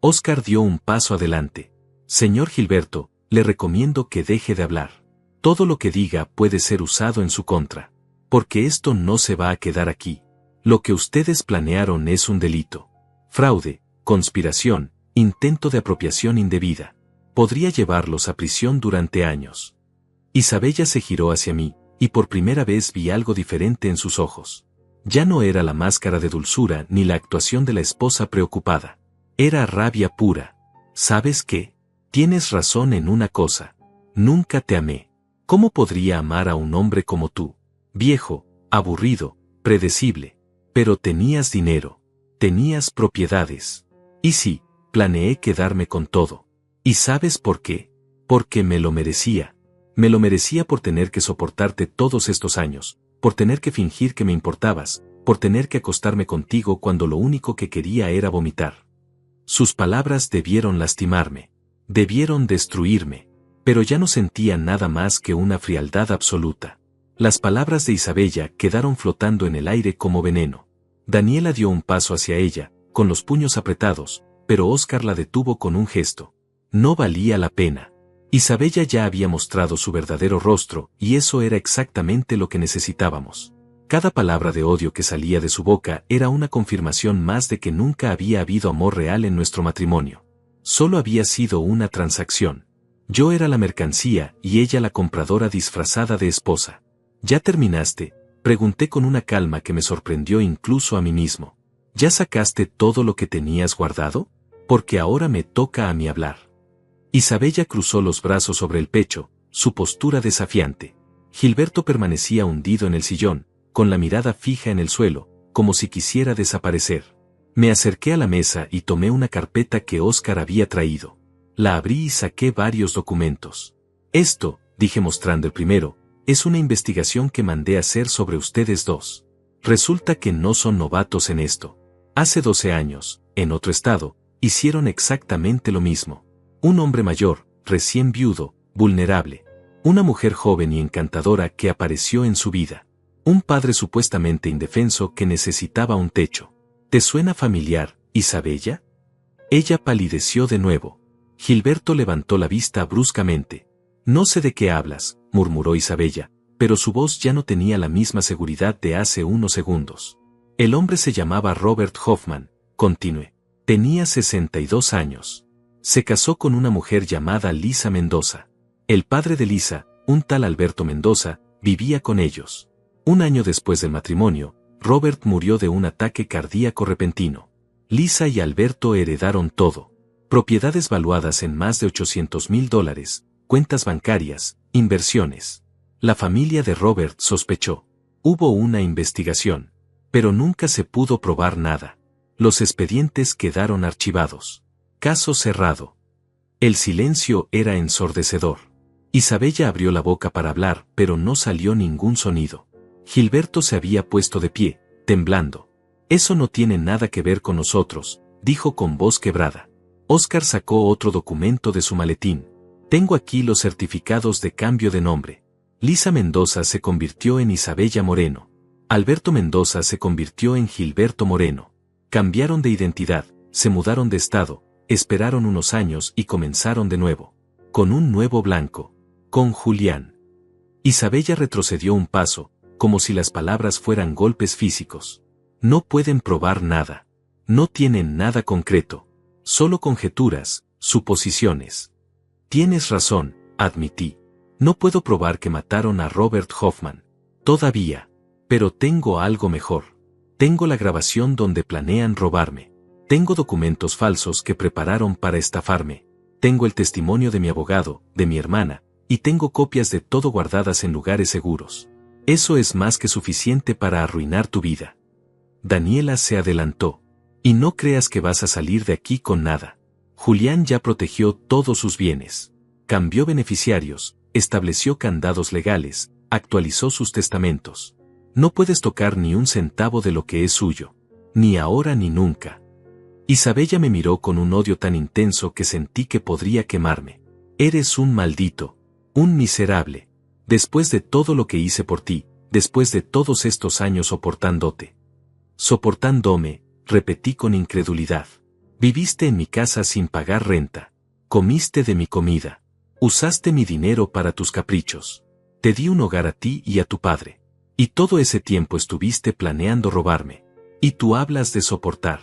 Oscar dio un paso adelante. Señor Gilberto, le recomiendo que deje de hablar. Todo lo que diga puede ser usado en su contra. Porque esto no se va a quedar aquí. Lo que ustedes planearon es un delito. Fraude, conspiración, intento de apropiación indebida. Podría llevarlos a prisión durante años. Isabella se giró hacia mí, y por primera vez vi algo diferente en sus ojos. Ya no era la máscara de dulzura ni la actuación de la esposa preocupada. Era rabia pura. ¿Sabes qué? Tienes razón en una cosa. Nunca te amé. ¿Cómo podría amar a un hombre como tú? Viejo, aburrido, predecible. Pero tenías dinero. Tenías propiedades. Y sí, planeé quedarme con todo. ¿Y sabes por qué? Porque me lo merecía. Me lo merecía por tener que soportarte todos estos años, por tener que fingir que me importabas, por tener que acostarme contigo cuando lo único que quería era vomitar. Sus palabras debieron lastimarme. Debieron destruirme. Pero ya no sentía nada más que una frialdad absoluta. Las palabras de Isabella quedaron flotando en el aire como veneno. Daniela dio un paso hacia ella, con los puños apretados, pero Óscar la detuvo con un gesto. No valía la pena. Isabella ya había mostrado su verdadero rostro, y eso era exactamente lo que necesitábamos. Cada palabra de odio que salía de su boca era una confirmación más de que nunca había habido amor real en nuestro matrimonio. Solo había sido una transacción. Yo era la mercancía y ella la compradora disfrazada de esposa. ¿Ya terminaste?, pregunté con una calma que me sorprendió incluso a mí mismo. ¿Ya sacaste todo lo que tenías guardado? Porque ahora me toca a mí hablar. Isabella cruzó los brazos sobre el pecho, su postura desafiante. Gilberto permanecía hundido en el sillón, con la mirada fija en el suelo, como si quisiera desaparecer. Me acerqué a la mesa y tomé una carpeta que Óscar había traído. La abrí y saqué varios documentos. Esto, dije mostrando el primero, es una investigación que mandé hacer sobre ustedes dos. Resulta que no son novatos en esto. Hace 12 años, en otro estado, hicieron exactamente lo mismo. Un hombre mayor, recién viudo, vulnerable. Una mujer joven y encantadora que apareció en su vida. Un padre supuestamente indefenso que necesitaba un techo. ¿Te suena familiar, Isabella? Ella palideció de nuevo. Gilberto levantó la vista bruscamente. No sé de qué hablas, murmuró Isabella, pero su voz ya no tenía la misma seguridad de hace unos segundos. El hombre se llamaba Robert Hoffman, continué. Tenía 62 años. Se casó con una mujer llamada Lisa Mendoza. El padre de Lisa, un tal Alberto Mendoza, vivía con ellos. Un año después del matrimonio, Robert murió de un ataque cardíaco repentino. Lisa y Alberto heredaron todo. Propiedades valuadas en más de $800,000, cuentas bancarias, inversiones. La familia de Robert sospechó. Hubo una investigación. Pero nunca se pudo probar nada. Los expedientes quedaron archivados. Caso cerrado. El silencio era ensordecedor. Isabella abrió la boca para hablar, pero no salió ningún sonido. Gilberto se había puesto de pie, temblando. Eso no tiene nada que ver con nosotros, dijo con voz quebrada. Óscar sacó otro documento de su maletín. Tengo aquí los certificados de cambio de nombre. Lisa Mendoza se convirtió en Isabella Moreno. Alberto Mendoza se convirtió en Gilberto Moreno. Cambiaron de identidad, se mudaron de estado, esperaron unos años y comenzaron de nuevo. Con un nuevo blanco. Con Julián. Isabella retrocedió un paso, como si las palabras fueran golpes físicos. No pueden probar nada. No tienen nada concreto. Solo conjeturas, suposiciones. Tienes razón, admití. No puedo probar que mataron a Robert Hoffman. Todavía. Pero tengo algo mejor. Tengo la grabación donde planean robarme. Tengo documentos falsos que prepararon para estafarme. Tengo el testimonio de mi abogado, de mi hermana, y tengo copias de todo guardadas en lugares seguros. Eso es más que suficiente para arruinar tu vida. Daniela se adelantó. Y no creas que vas a salir de aquí con nada. Julián ya protegió todos sus bienes. Cambió beneficiarios, estableció candados legales, actualizó sus testamentos. No puedes tocar ni un centavo de lo que es suyo. Ni ahora ni nunca. Isabella me miró con un odio tan intenso que sentí que podría quemarme. Eres un maldito. Un miserable. Después de todo lo que hice por ti, después de todos estos años soportándote. Soportándome, repetí con incredulidad. Viviste en mi casa sin pagar renta. Comiste de mi comida. Usaste mi dinero para tus caprichos. Te di un hogar a ti y a tu padre. Y todo ese tiempo estuviste planeando robarme. Y tú hablas de soportar.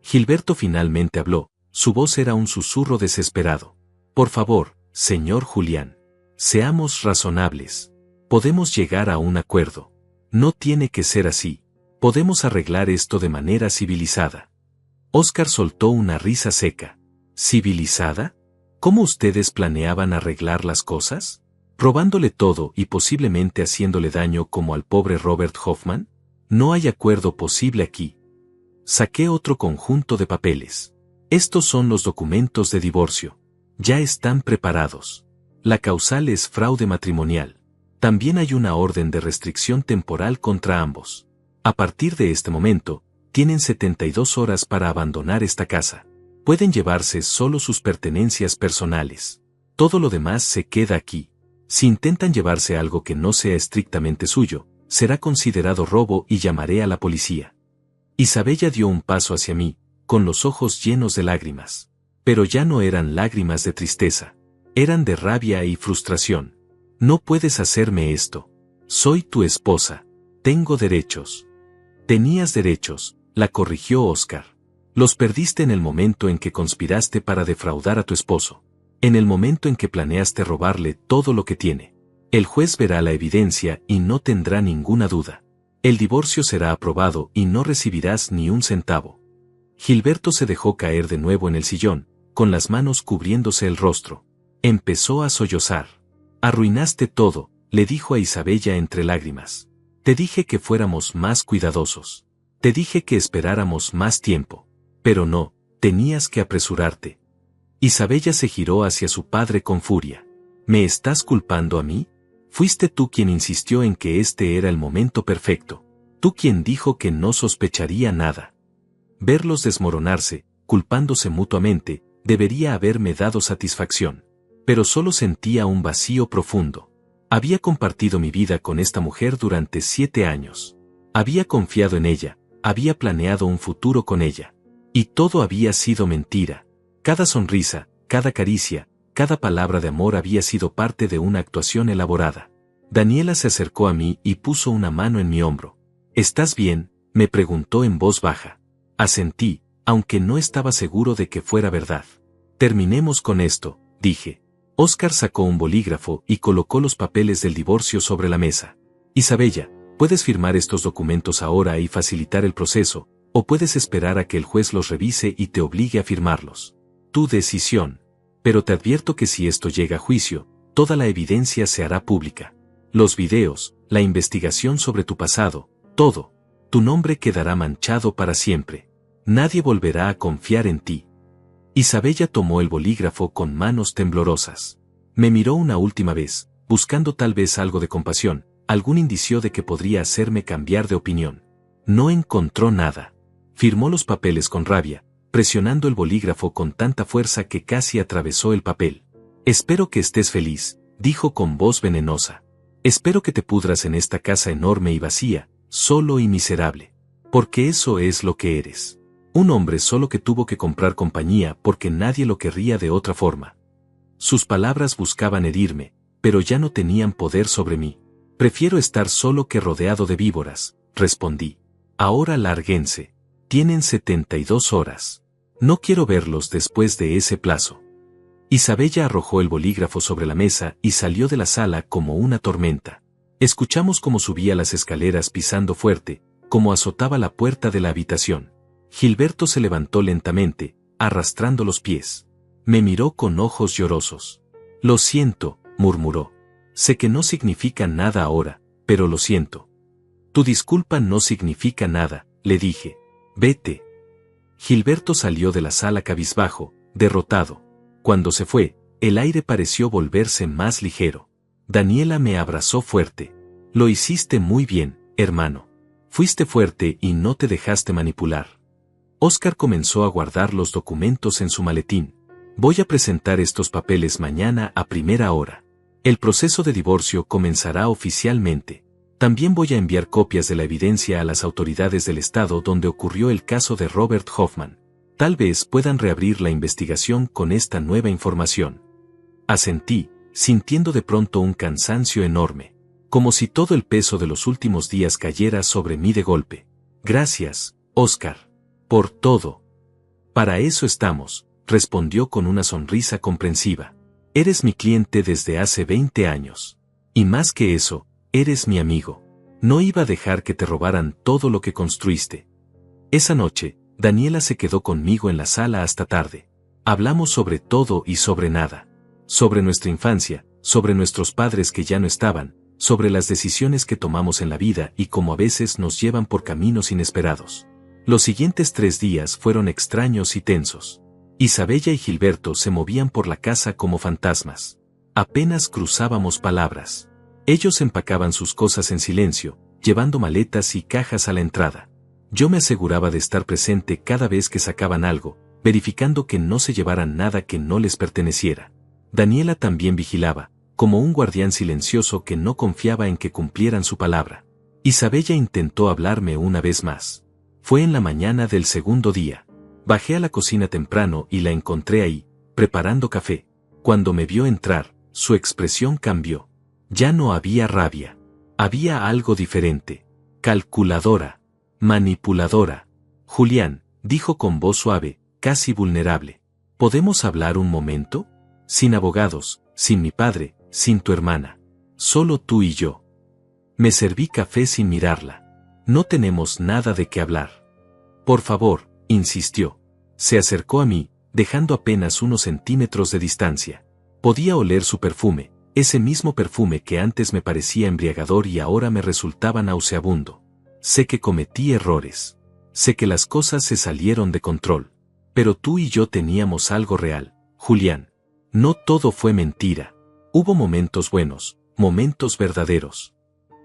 Gilberto finalmente habló, su voz era un susurro desesperado. Por favor, señor Julián. Seamos razonables. Podemos llegar a un acuerdo. No tiene que ser así. Podemos arreglar esto de manera civilizada. Oscar soltó una risa seca. ¿Civilizada? ¿Cómo ustedes planeaban arreglar las cosas? ¿Robándole todo y posiblemente haciéndole daño como al pobre Robert Hoffman? No hay acuerdo posible aquí. Saqué otro conjunto de papeles. Estos son los documentos de divorcio. Ya están preparados. La causal es fraude matrimonial. También hay una orden de restricción temporal contra ambos. A partir de este momento, tienen 72 horas para abandonar esta casa. Pueden llevarse solo sus pertenencias personales. Todo lo demás se queda aquí. Si intentan llevarse algo que no sea estrictamente suyo, será considerado robo y llamaré a la policía. Isabella dio un paso hacia mí, con los ojos llenos de lágrimas. Pero ya no eran lágrimas de tristeza. Eran de rabia y frustración. No puedes hacerme esto. Soy tu esposa. Tengo derechos. Tenías derechos, la corrigió Oscar. Los perdiste en el momento en que conspiraste para defraudar a tu esposo. En el momento en que planeaste robarle todo lo que tiene. El juez verá la evidencia y no tendrá ninguna duda. El divorcio será aprobado y no recibirás ni un centavo. Gilberto se dejó caer de nuevo en el sillón, con las manos cubriéndose el rostro. Empezó a sollozar. Arruinaste todo, le dijo a Isabella entre lágrimas. Te dije que fuéramos más cuidadosos. Te dije que esperáramos más tiempo. Pero no, tenías que apresurarte. Isabella se giró hacia su padre con furia. ¿Me estás culpando a mí? Fuiste tú quien insistió en que este era el momento perfecto. Tú quien dijo que no sospecharía nada. Verlos desmoronarse, culpándose mutuamente, debería haberme dado satisfacción. Pero solo sentía un vacío profundo. Había compartido mi vida con esta mujer durante 7 años. Había confiado en ella, había planeado un futuro con ella. Y todo había sido mentira. Cada sonrisa, cada caricia, cada palabra de amor había sido parte de una actuación elaborada. Daniela se acercó a mí y puso una mano en mi hombro. ¿Estás bien?, me preguntó en voz baja. Asentí, aunque no estaba seguro de que fuera verdad. Terminemos con esto, dije. Oscar sacó un bolígrafo y colocó los papeles del divorcio sobre la mesa. Isabella, puedes firmar estos documentos ahora y facilitar el proceso, o puedes esperar a que el juez los revise y te obligue a firmarlos. Tu decisión. Pero te advierto que si esto llega a juicio, toda la evidencia se hará pública. Los videos, la investigación sobre tu pasado, todo. Tu nombre quedará manchado para siempre. Nadie volverá a confiar en ti. Isabella tomó el bolígrafo con manos temblorosas. Me miró una última vez, buscando tal vez algo de compasión, algún indicio de que podría hacerme cambiar de opinión. No encontró nada. Firmó los papeles con rabia, presionando el bolígrafo con tanta fuerza que casi atravesó el papel. Espero que estés feliz, dijo con voz venenosa. Espero que te pudras en esta casa enorme y vacía, solo y miserable. Porque eso es lo que eres. Un hombre solo que tuvo que comprar compañía porque nadie lo querría de otra forma. Sus palabras buscaban herirme, pero ya no tenían poder sobre mí. Prefiero estar solo que rodeado de víboras, respondí. Ahora lárguense. Tienen 72 horas. No quiero verlos después de ese plazo. Isabella arrojó el bolígrafo sobre la mesa y salió de la sala como una tormenta. Escuchamos cómo subía las escaleras pisando fuerte, como azotaba la puerta de la habitación. Gilberto se levantó lentamente, arrastrando los pies. Me miró con ojos llorosos. Lo siento, murmuró. Sé que no significa nada ahora, pero lo siento. Tu disculpa no significa nada, le dije. Vete. Gilberto salió de la sala cabizbajo, derrotado. Cuando se fue, el aire pareció volverse más ligero. Daniela me abrazó fuerte. Lo hiciste muy bien, hermano. Fuiste fuerte y no te dejaste manipular. Oscar comenzó a guardar los documentos en su maletín. Voy a presentar estos papeles mañana a primera hora. El proceso de divorcio comenzará oficialmente. También voy a enviar copias de la evidencia a las autoridades del estado donde ocurrió el caso de Robert Hoffman. Tal vez puedan reabrir la investigación con esta nueva información. Asentí, sintiendo de pronto un cansancio enorme, como si todo el peso de los últimos días cayera sobre mí de golpe. Gracias, Oscar, por todo. Para eso estamos, respondió con una sonrisa comprensiva. Eres mi cliente desde hace 20 años. Y más que eso, eres mi amigo. No iba a dejar que te robaran todo lo que construiste. Esa noche, Daniela se quedó conmigo en la sala hasta tarde. Hablamos sobre todo y sobre nada. Sobre nuestra infancia, sobre nuestros padres que ya no estaban, sobre las decisiones que tomamos en la vida y cómo a veces nos llevan por caminos inesperados. Los siguientes 3 días fueron extraños y tensos. Isabella y Gilberto se movían por la casa como fantasmas. Apenas cruzábamos palabras. Ellos empacaban sus cosas en silencio, llevando maletas y cajas a la entrada. Yo me aseguraba de estar presente cada vez que sacaban algo, verificando que no se llevaran nada que no les perteneciera. Daniela también vigilaba, como un guardián silencioso que no confiaba en que cumplieran su palabra. Isabella intentó hablarme una vez más. Fue en la mañana del segundo día. Bajé a la cocina temprano y la encontré ahí, preparando café. Cuando me vio entrar, su expresión cambió. Ya no había rabia. Había algo diferente. Calculadora. Manipuladora. Julián, dijo con voz suave, casi vulnerable. ¿Podemos hablar un momento? Sin abogados, sin mi padre, sin tu hermana. Solo tú y yo. Me serví café sin mirarla. No tenemos nada de qué hablar. Por favor, insistió. Se acercó a mí, dejando apenas unos centímetros de distancia. Podía oler su perfume, ese mismo perfume que antes me parecía embriagador y ahora me resultaba nauseabundo. Sé que cometí errores. Sé que las cosas se salieron de control. Pero tú y yo teníamos algo real, Julián. No todo fue mentira. Hubo momentos buenos, momentos verdaderos.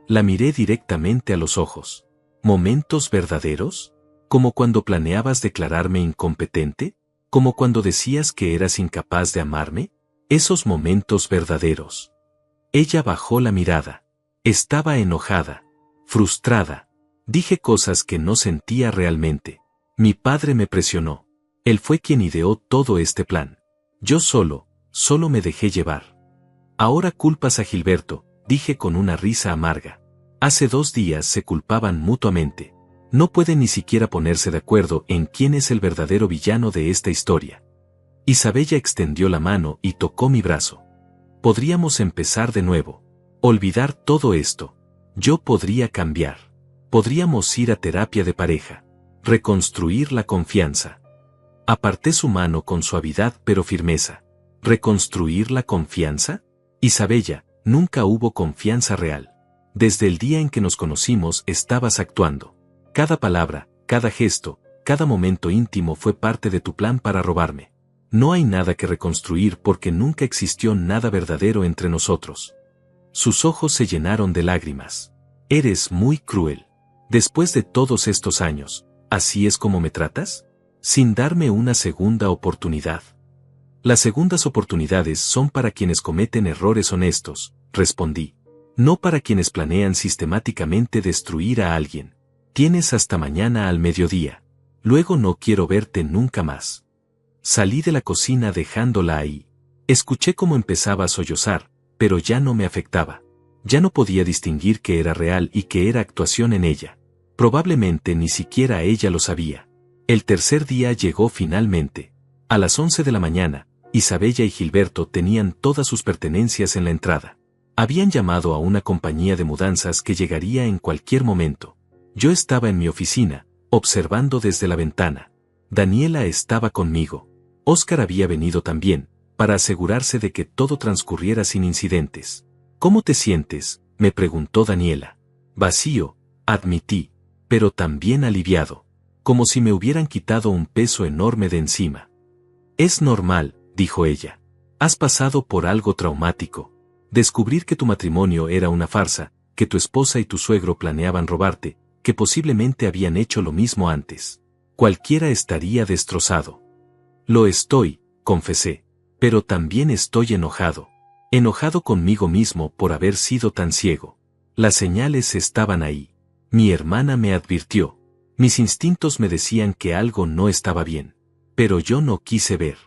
La miré directamente a los ojos. ¿Momentos verdaderos? ¿Como cuando planeabas declararme incompetente? ¿Como cuando decías que eras incapaz de amarme? Esos momentos verdaderos. Ella bajó la mirada. Estaba enojada, frustrada. Dije cosas que no sentía realmente. Mi padre me presionó. Él fue quien ideó todo este plan. Yo solo me dejé llevar. Ahora culpas a Gilberto, dije con una risa amarga. Hace 2 días se culpaban mutuamente. No pueden ni siquiera ponerse de acuerdo en quién es el verdadero villano de esta historia. Isabella extendió la mano y tocó mi brazo. Podríamos empezar de nuevo. Olvidar todo esto. Yo podría cambiar. Podríamos ir a terapia de pareja. Reconstruir la confianza. Aparté su mano con suavidad pero firmeza. ¿Reconstruir la confianza? Isabella, nunca hubo confianza real. Desde el día en que nos conocimos estabas actuando. Cada palabra, cada gesto, cada momento íntimo fue parte de tu plan para robarme. No hay nada que reconstruir porque nunca existió nada verdadero entre nosotros. Sus ojos se llenaron de lágrimas. Eres muy cruel. Después de todos estos años, ¿así es como me tratas? Sin darme una segunda oportunidad. Las segundas oportunidades son para quienes cometen errores honestos, respondí. No para quienes planean sistemáticamente destruir a alguien. Tienes hasta mañana al mediodía. Luego no quiero verte nunca más. Salí de la cocina dejándola ahí. Escuché cómo empezaba a sollozar, pero ya no me afectaba. Ya no podía distinguir que era real y que era actuación en ella. Probablemente ni siquiera ella lo sabía. El tercer día llegó finalmente. A las 11 de la mañana, Isabella y Gilberto tenían todas sus pertenencias en la entrada. Habían llamado a una compañía de mudanzas que llegaría en cualquier momento. Yo estaba en mi oficina, observando desde la ventana. Daniela estaba conmigo. Óscar había venido también, para asegurarse de que todo transcurriera sin incidentes. ¿Cómo te sientes?, me preguntó Daniela. Vacío, admití, pero también aliviado. Como si me hubieran quitado un peso enorme de encima. Es normal, dijo ella. Has pasado por algo traumático. Descubrir que tu matrimonio era una farsa, que tu esposa y tu suegro planeaban robarte, que posiblemente habían hecho lo mismo antes. Cualquiera estaría destrozado. Lo estoy, confesé, pero también estoy enojado. Enojado conmigo mismo por haber sido tan ciego. Las señales estaban ahí. Mi hermana me advirtió. Mis instintos me decían que algo no estaba bien. Pero yo no quise ver.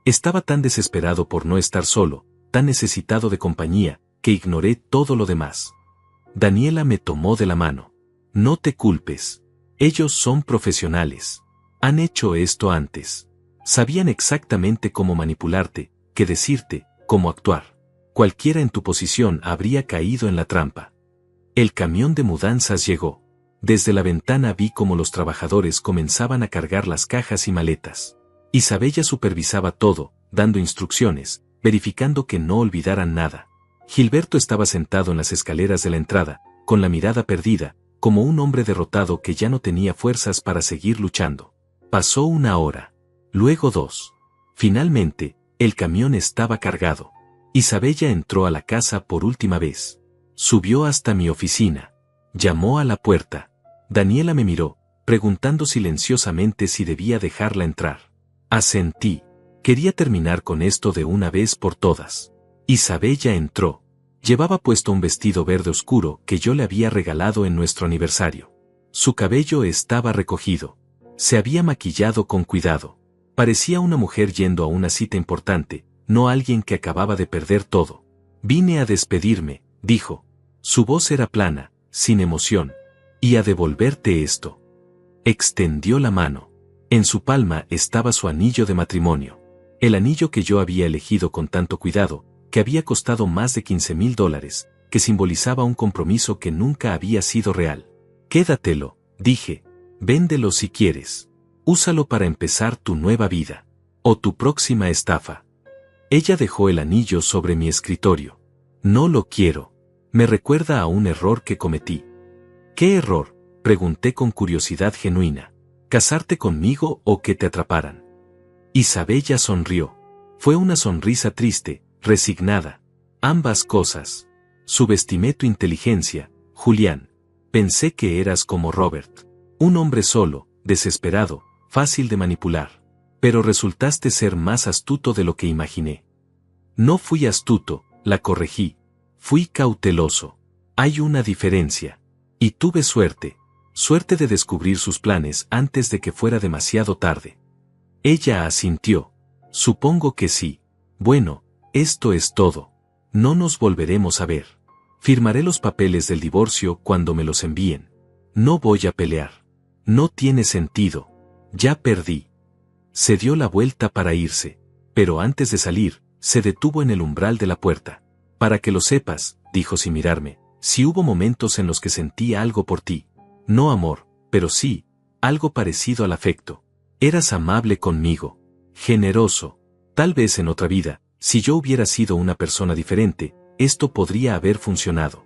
Estaba tan desesperado por no estar solo, tan necesitado de compañía, que ignoré todo lo demás. Daniela me tomó de la mano. No te culpes. Ellos son profesionales. Han hecho esto antes. Sabían exactamente cómo manipularte, qué decirte, cómo actuar. Cualquiera en tu posición habría caído en la trampa. El camión de mudanzas llegó. Desde la ventana vi cómo los trabajadores comenzaban a cargar las cajas y maletas. Isabella supervisaba todo, dando instrucciones, verificando que no olvidaran nada. Gilberto estaba sentado en las escaleras de la entrada, con la mirada perdida, como un hombre derrotado que ya no tenía fuerzas para seguir luchando. Pasó 1 hora. Luego 2. Finalmente, el camión estaba cargado. Isabella entró a la casa por última vez. Subió hasta mi oficina. Llamó a la puerta. Daniela me miró, preguntando silenciosamente si debía dejarla entrar. Asentí. Quería terminar con esto de una vez por todas. Isabella entró. Llevaba puesto un vestido verde oscuro que yo le había regalado en nuestro aniversario. Su cabello estaba recogido. Se había maquillado con cuidado. Parecía una mujer yendo a una cita importante, no alguien que acababa de perder todo. Vine a despedirme, dijo. Su voz era plana, sin emoción. Y a devolverte esto. Extendió la mano. En su palma estaba su anillo de matrimonio. El anillo que yo había elegido con tanto cuidado, que había costado más de $15,000, que simbolizaba un compromiso que nunca había sido real. Quédatelo, dije. Véndelo si quieres. Úsalo para empezar tu nueva vida. O tu próxima estafa. Ella dejó el anillo sobre mi escritorio. No lo quiero. Me recuerda a un error que cometí. ¿Qué error?, pregunté con curiosidad genuina. ¿Casarte conmigo o que te atraparan? Isabella sonrió. Fue una sonrisa triste, resignada. Ambas cosas. Subestimé tu inteligencia, Julián. Pensé que eras como Robert. Un hombre solo, desesperado, fácil de manipular. Pero resultaste ser más astuto de lo que imaginé. No fui astuto, la corregí. Fui cauteloso. Hay una diferencia. Y tuve suerte. Suerte de descubrir sus planes antes de que fuera demasiado tarde. Ella asintió. Supongo que sí. Bueno, esto es todo. No nos volveremos a ver. Firmaré los papeles del divorcio cuando me los envíen. No voy a pelear. No tiene sentido. Ya perdí. Se dio la vuelta para irse, pero antes de salir, se detuvo en el umbral de la puerta. Para que lo sepas, dijo sin mirarme, si hubo momentos en los que sentí algo por ti. No amor, pero sí, algo parecido al afecto. Eras amable conmigo. Generoso. Tal vez en otra vida, si yo hubiera sido una persona diferente, esto podría haber funcionado.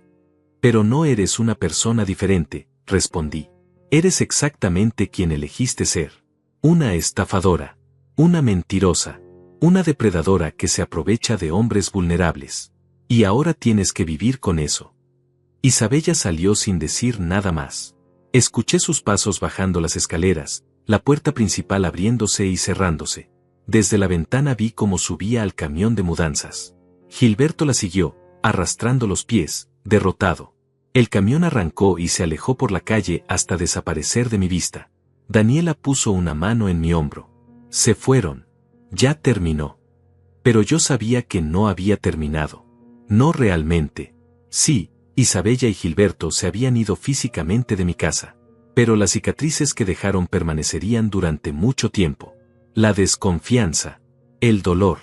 Pero no eres una persona diferente, respondí. Eres exactamente quien elegiste ser. Una estafadora. Una mentirosa. Una depredadora que se aprovecha de hombres vulnerables. Y ahora tienes que vivir con eso. Isabella salió sin decir nada más. Escuché sus pasos bajando las escaleras, la puerta principal abriéndose y cerrándose. Desde la ventana vi cómo subía al camión de mudanzas. Gilberto la siguió, arrastrando los pies, derrotado. El camión arrancó y se alejó por la calle hasta desaparecer de mi vista. Daniela puso una mano en mi hombro. Se fueron. Ya terminó. Pero yo sabía que no había terminado. No realmente. Sí, Isabella y Gilberto se habían ido físicamente de mi casa. Pero las cicatrices que dejaron permanecerían durante mucho tiempo. La desconfianza. El dolor.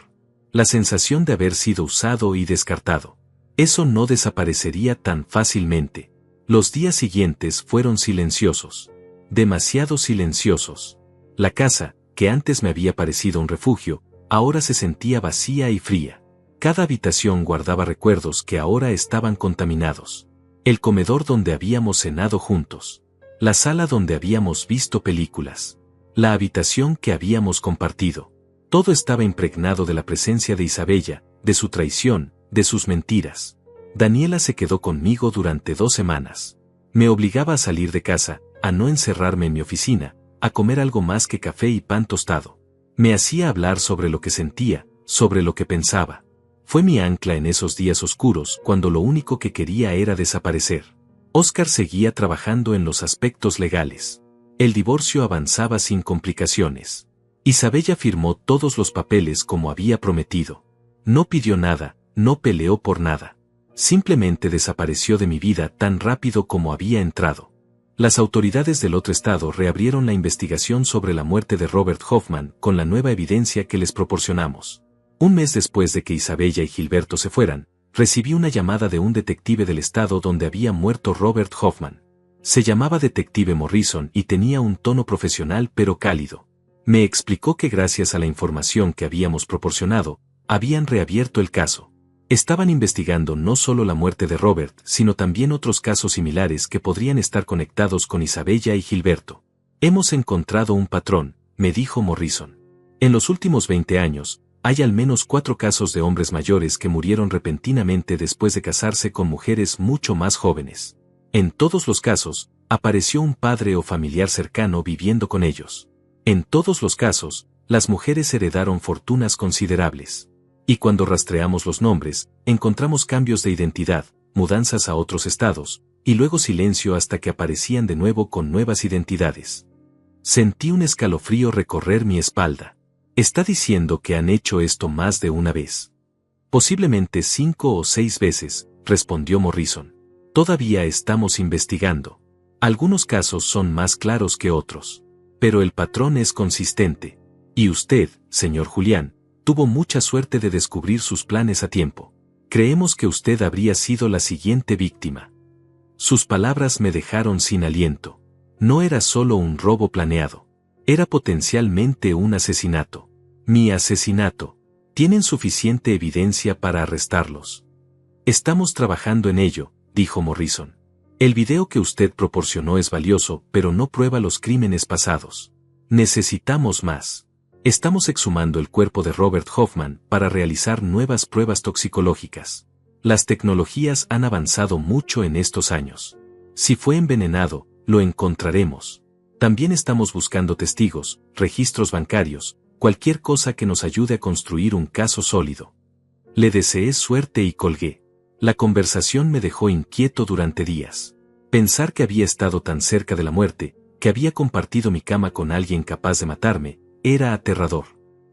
La sensación de haber sido usado y descartado. Eso no desaparecería tan fácilmente. Los días siguientes fueron silenciosos. Demasiado silenciosos. La casa, que antes me había parecido un refugio, ahora se sentía vacía y fría. Cada habitación guardaba recuerdos que ahora estaban contaminados. El comedor donde habíamos cenado juntos. La sala donde habíamos visto películas. La habitación que habíamos compartido. Todo estaba impregnado de la presencia de Isabella, de su traición, de sus mentiras. Daniela se quedó conmigo durante 2 semanas. Me obligaba a salir de casa, a no encerrarme en mi oficina, a comer algo más que café y pan tostado. Me hacía hablar sobre lo que sentía, sobre lo que pensaba. Fue mi ancla en esos días oscuros cuando lo único que quería era desaparecer. Oscar seguía trabajando en los aspectos legales. El divorcio avanzaba sin complicaciones. Isabella firmó todos los papeles como había prometido. No pidió nada, no peleó por nada. Simplemente desapareció de mi vida tan rápido como había entrado. Las autoridades del otro estado reabrieron la investigación sobre la muerte de Robert Hoffman con la nueva evidencia que les proporcionamos. Un mes después de que Isabella y Gilberto se fueran, recibí una llamada de un detective del estado donde había muerto Robert Hoffman. Se llamaba Detective Morrison y tenía un tono profesional pero cálido. Me explicó que gracias a la información que habíamos proporcionado, habían reabierto el caso. Estaban investigando no solo la muerte de Robert, sino también otros casos similares que podrían estar conectados con Isabella y Gilberto. Hemos encontrado un patrón, me dijo Morrison. En los últimos 20 años, hay al menos 4 casos de hombres mayores que murieron repentinamente después de casarse con mujeres mucho más jóvenes. En todos los casos, apareció un padre o familiar cercano viviendo con ellos. En todos los casos, las mujeres heredaron fortunas considerables. Y cuando rastreamos los nombres, encontramos cambios de identidad, mudanzas a otros estados, y luego silencio hasta que aparecían de nuevo con nuevas identidades. Sentí un escalofrío recorrer mi espalda. Está diciendo que han hecho esto más de una vez. Posiblemente 5 o 6 veces, respondió Morrison. Todavía estamos investigando. Algunos casos son más claros que otros. Pero el patrón es consistente. Y usted, señor Julián, tuvo mucha suerte de descubrir sus planes a tiempo. Creemos que usted habría sido la siguiente víctima. Sus palabras me dejaron sin aliento. No era solo un robo planeado. Era potencialmente un asesinato. Mi asesinato. ¿Tienen suficiente evidencia para arrestarlos? Estamos trabajando en ello, dijo Morrison. El video que usted proporcionó es valioso, pero no prueba los crímenes pasados. Necesitamos más. Estamos exhumando el cuerpo de Robert Hoffman para realizar nuevas pruebas toxicológicas. Las tecnologías han avanzado mucho en estos años. Si fue envenenado, lo encontraremos. También estamos buscando testigos, registros bancarios, cualquier cosa que nos ayude a construir un caso sólido. Le deseé suerte y colgué. La conversación me dejó inquieto durante días. Pensar que había estado tan cerca de la muerte, que había compartido mi cama con alguien capaz de matarme, era aterrador.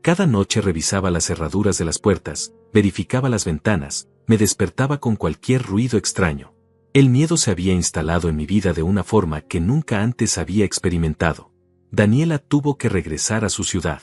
Cada noche revisaba las cerraduras de las puertas, verificaba las ventanas, me despertaba con cualquier ruido extraño. El miedo se había instalado en mi vida de una forma que nunca antes había experimentado. Daniela tuvo que regresar a su ciudad.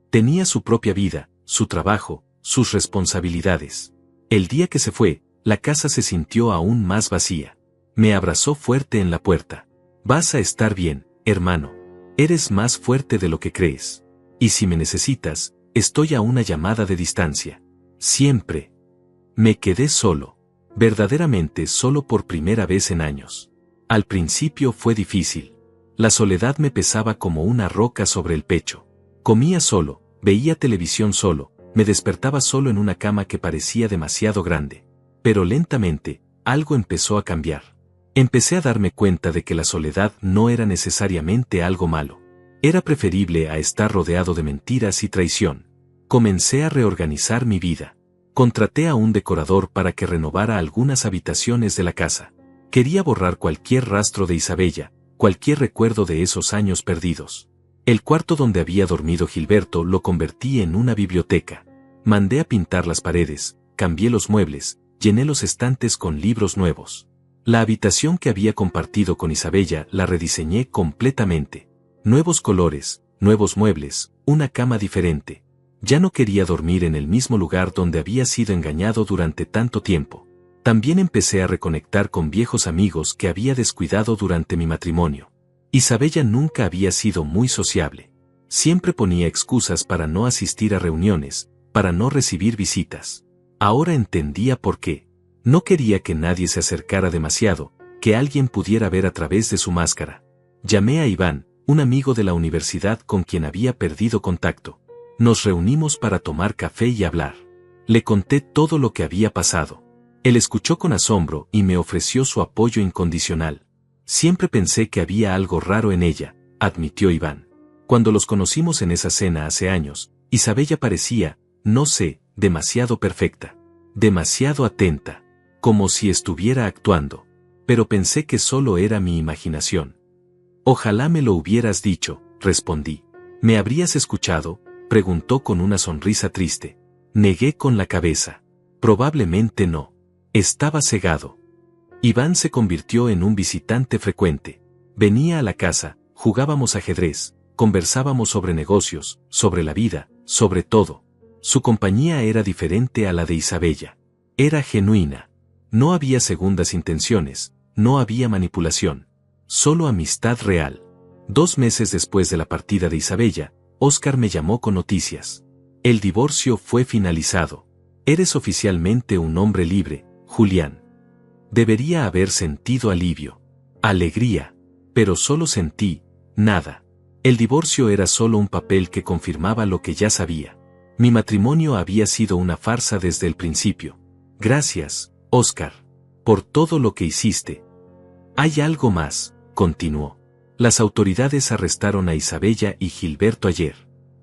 Tenía su propia vida, su trabajo, sus responsabilidades. El día que se fue, la casa se sintió aún más vacía. Me abrazó fuerte en la puerta. Vas a estar bien, hermano. Eres más fuerte de lo que crees. Y si me necesitas, estoy a una llamada de distancia. Siempre. Me quedé solo. Verdaderamente solo por primera vez en años. Al principio fue difícil. La soledad me pesaba como una roca sobre el pecho. Comía solo, veía televisión solo, me despertaba solo en una cama que parecía demasiado grande. Pero lentamente, algo empezó a cambiar. Empecé a darme cuenta de que la soledad no era necesariamente algo malo. Era preferible a estar rodeado de mentiras y traición. Comencé a reorganizar mi vida. Contraté a un decorador para que renovara algunas habitaciones de la casa. Quería borrar cualquier rastro de Isabella, cualquier recuerdo de esos años perdidos. El cuarto donde había dormido Gilberto lo convertí en una biblioteca. Mandé a pintar las paredes, cambié los muebles, llené los estantes con libros nuevos. La habitación que había compartido con Isabella la rediseñé completamente. Nuevos colores, nuevos muebles, una cama diferente. Ya no quería dormir en el mismo lugar donde había sido engañado durante tanto tiempo. También empecé a reconectar con viejos amigos que había descuidado durante mi matrimonio. Isabella nunca había sido muy sociable. Siempre ponía excusas para no asistir a reuniones, para no recibir visitas. Ahora entendía por qué. No quería que nadie se acercara demasiado, que alguien pudiera ver a través de su máscara. Llamé a Iván, un amigo de la universidad con quien había perdido contacto. Nos reunimos para tomar café y hablar. Le conté todo lo que había pasado. Él escuchó con asombro y me ofreció su apoyo incondicional. Siempre pensé que había algo raro en ella, admitió Iván. Cuando los conocimos en esa cena hace años, Isabella parecía, no sé, demasiado perfecta. Demasiado atenta. Como si estuviera actuando. Pero pensé que solo era mi imaginación. Ojalá me lo hubieras dicho, respondí. ¿Me habrías escuchado?, preguntó con una sonrisa triste. Negué con la cabeza. Probablemente no. Estaba cegado. Iván se convirtió en un visitante frecuente. Venía a la casa, jugábamos ajedrez, conversábamos sobre negocios, sobre la vida, sobre todo. Su compañía era diferente a la de Isabella. Era genuina. No había segundas intenciones, no había manipulación. Solo amistad real. 2 meses después de la partida de Isabella, Óscar me llamó con noticias. El divorcio fue finalizado. Eres oficialmente un hombre libre, Julián. Debería haber sentido alivio. Alegría. Pero solo sentí, nada. El divorcio era solo un papel que confirmaba lo que ya sabía. Mi matrimonio había sido una farsa desde el principio. Gracias, Óscar, por todo lo que hiciste. Hay algo más, continuó. Las autoridades arrestaron a Isabella y Gilberto ayer.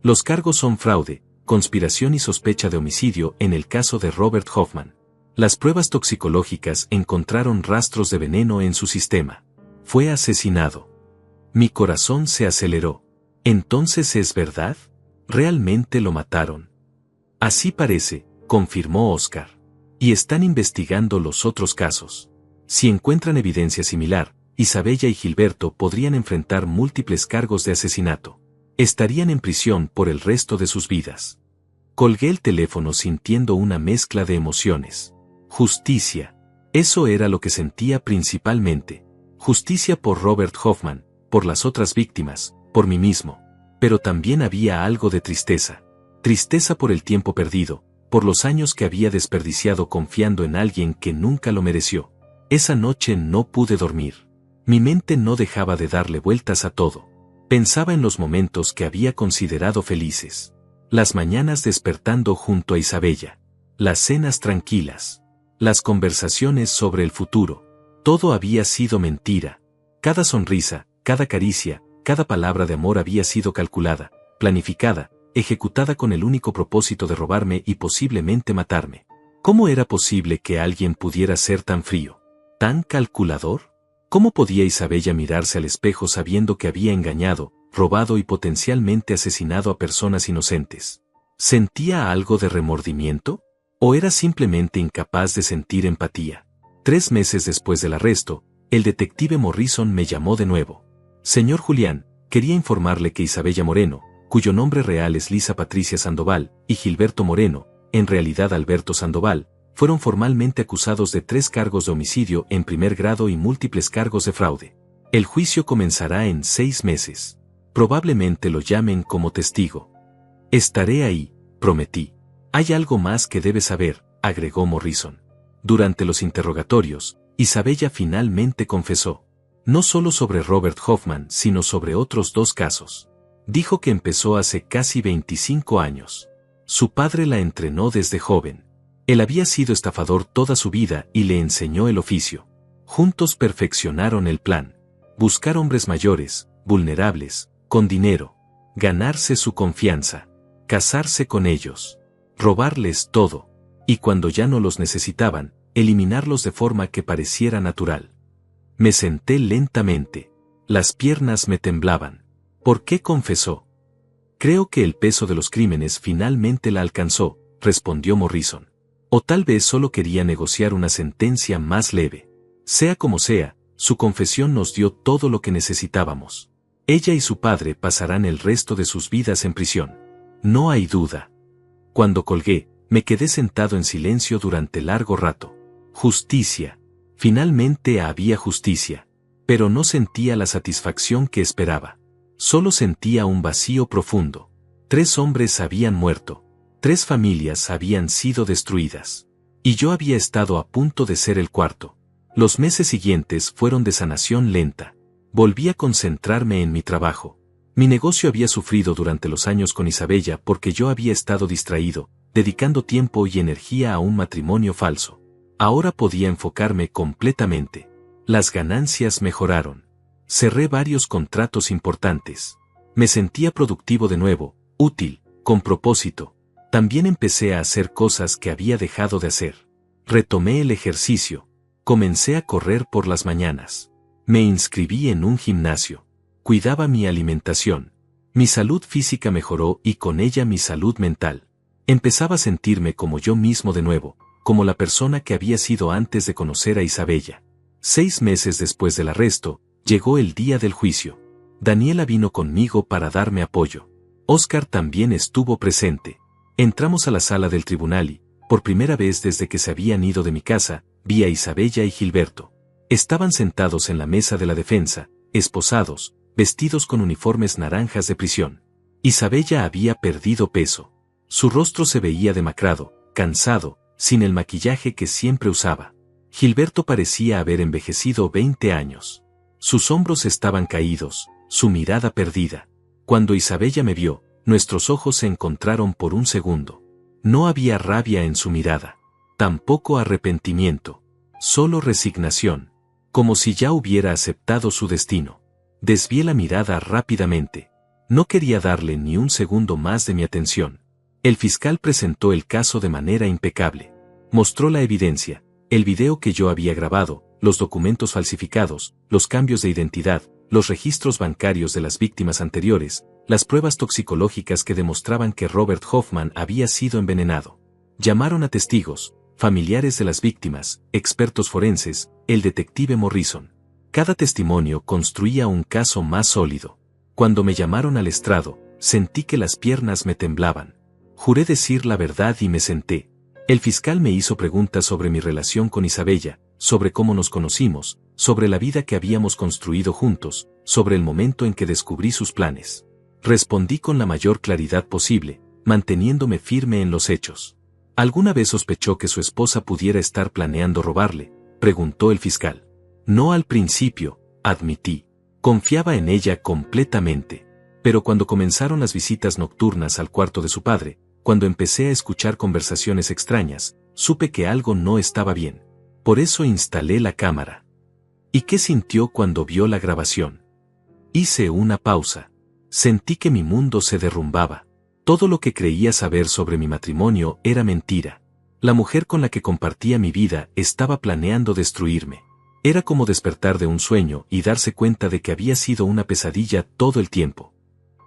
Los cargos son fraude, conspiración y sospecha de homicidio en el caso de Robert Hoffman. Las pruebas toxicológicas encontraron rastros de veneno en su sistema. Fue asesinado. Mi corazón se aceleró. ¿Entonces es verdad? ¿Realmente lo mataron? Así parece, confirmó Óscar. Y están investigando los otros casos. Si encuentran evidencia similar, Isabella y Gilberto podrían enfrentar múltiples cargos de asesinato. Estarían en prisión por el resto de sus vidas. Colgué el teléfono sintiendo una mezcla de emociones. Justicia. Eso era lo que sentía principalmente. Justicia por Robert Hoffman, por las otras víctimas, por mí mismo. Pero también había algo de tristeza. Tristeza por el tiempo perdido, por los años que había desperdiciado confiando en alguien que nunca lo mereció. Esa noche no pude dormir. Mi mente no dejaba de darle vueltas a todo. Pensaba en los momentos que había considerado felices. Las mañanas despertando junto a Isabella. Las cenas tranquilas. Las conversaciones sobre el futuro. Todo había sido mentira. Cada sonrisa, cada caricia, cada palabra de amor había sido calculada, planificada, ejecutada con el único propósito de robarme y posiblemente matarme. ¿Cómo era posible que alguien pudiera ser tan frío? ¿Tan calculador? ¿Cómo podía Isabella mirarse al espejo sabiendo que había engañado, robado y potencialmente asesinado a personas inocentes? ¿Sentía algo de remordimiento? ¿O era simplemente incapaz de sentir empatía? 3 meses después del arresto, el detective Morrison me llamó de nuevo. Señor Julián, quería informarle que Isabella Moreno, cuyo nombre real es Lisa Patricia Sandoval, y Gilberto Moreno, en realidad Alberto Sandoval, fueron formalmente acusados de 3 cargos de homicidio en primer grado y múltiples cargos de fraude. El juicio comenzará en 6 meses. Probablemente lo llamen como testigo. Estaré ahí, prometí. Hay algo más que debes saber, agregó Morrison. Durante los interrogatorios, Isabella finalmente confesó. No solo sobre Robert Hoffman, sino sobre otros 2 casos. Dijo que empezó hace casi 25 años. Su padre la entrenó desde joven. Él había sido estafador toda su vida y le enseñó el oficio. Juntos perfeccionaron el plan. Buscar hombres mayores, vulnerables, con dinero. Ganarse su confianza. Casarse con ellos. Robarles todo. Y cuando ya no los necesitaban, eliminarlos de forma que pareciera natural. Me senté lentamente. Las piernas me temblaban. ¿Por qué confesó? Creo que el peso de los crímenes finalmente la alcanzó, respondió Morrison. O tal vez solo quería negociar una sentencia más leve. Sea como sea, su confesión nos dio todo lo que necesitábamos. Ella y su padre pasarán el resto de sus vidas en prisión. No hay duda. Cuando colgué, me quedé sentado en silencio durante largo rato. Justicia. Finalmente había justicia. Pero no sentía la satisfacción que esperaba. Solo sentía un vacío profundo. 3 hombres habían muerto. 3 familias habían sido destruidas. Y yo había estado a punto de ser el 4. Los meses siguientes fueron de sanación lenta. Volví a concentrarme en mi trabajo. Mi negocio había sufrido durante los años con Isabella porque yo había estado distraído, dedicando tiempo y energía a un matrimonio falso. Ahora podía enfocarme completamente. Las ganancias mejoraron. Cerré varios contratos importantes. Me sentía productivo de nuevo, útil, con propósito. También empecé a hacer cosas que había dejado de hacer. Retomé el ejercicio. Comencé a correr por las mañanas. Me inscribí en un gimnasio. Cuidaba mi alimentación. Mi salud física mejoró y con ella mi salud mental. Empezaba a sentirme como yo mismo de nuevo, como la persona que había sido antes de conocer a Isabella. 6 meses después del arresto, llegó el día del juicio. Daniela vino conmigo para darme apoyo. Óscar también estuvo presente. Entramos a la sala del tribunal y, por primera vez desde que se habían ido de mi casa, vi a Isabella y Gilberto. Estaban sentados en la mesa de la defensa, esposados, vestidos con uniformes naranjas de prisión. Isabella había perdido peso. Su rostro se veía demacrado, cansado, sin el maquillaje que siempre usaba. Gilberto parecía haber envejecido 20 años. Sus hombros estaban caídos, su mirada perdida. Cuando Isabella me vio, nuestros ojos se encontraron por un segundo. No había rabia en su mirada, tampoco arrepentimiento, solo resignación, como si ya hubiera aceptado su destino. Desvié la mirada rápidamente. No quería darle ni un segundo más de mi atención. El fiscal presentó el caso de manera impecable. Mostró la evidencia, el video que yo había grabado, los documentos falsificados, los cambios de identidad, los registros bancarios de las víctimas anteriores, las pruebas toxicológicas que demostraban que Robert Hoffman había sido envenenado. Llamaron a testigos, familiares de las víctimas, expertos forenses, el detective Morrison. Cada testimonio construía un caso más sólido. Cuando me llamaron al estrado, sentí que las piernas me temblaban. Juré decir la verdad y me senté. El fiscal me hizo preguntas sobre mi relación con Isabella, sobre cómo nos conocimos, sobre la vida que habíamos construido juntos, sobre el momento en que descubrí sus planes. Respondí con la mayor claridad posible, manteniéndome firme en los hechos. ¿Alguna vez sospechó que su esposa pudiera estar planeando robarle?, preguntó el fiscal. No al principio, admití. Confiaba en ella completamente. Pero cuando comenzaron las visitas nocturnas al cuarto de su padre, cuando empecé a escuchar conversaciones extrañas, supe que algo no estaba bien. Por eso instalé la cámara. ¿Y qué sintió cuando vio la grabación? Hice una pausa. Sentí que mi mundo se derrumbaba. Todo lo que creía saber sobre mi matrimonio era mentira. La mujer con la que compartía mi vida estaba planeando destruirme. Era como despertar de un sueño y darse cuenta de que había sido una pesadilla todo el tiempo.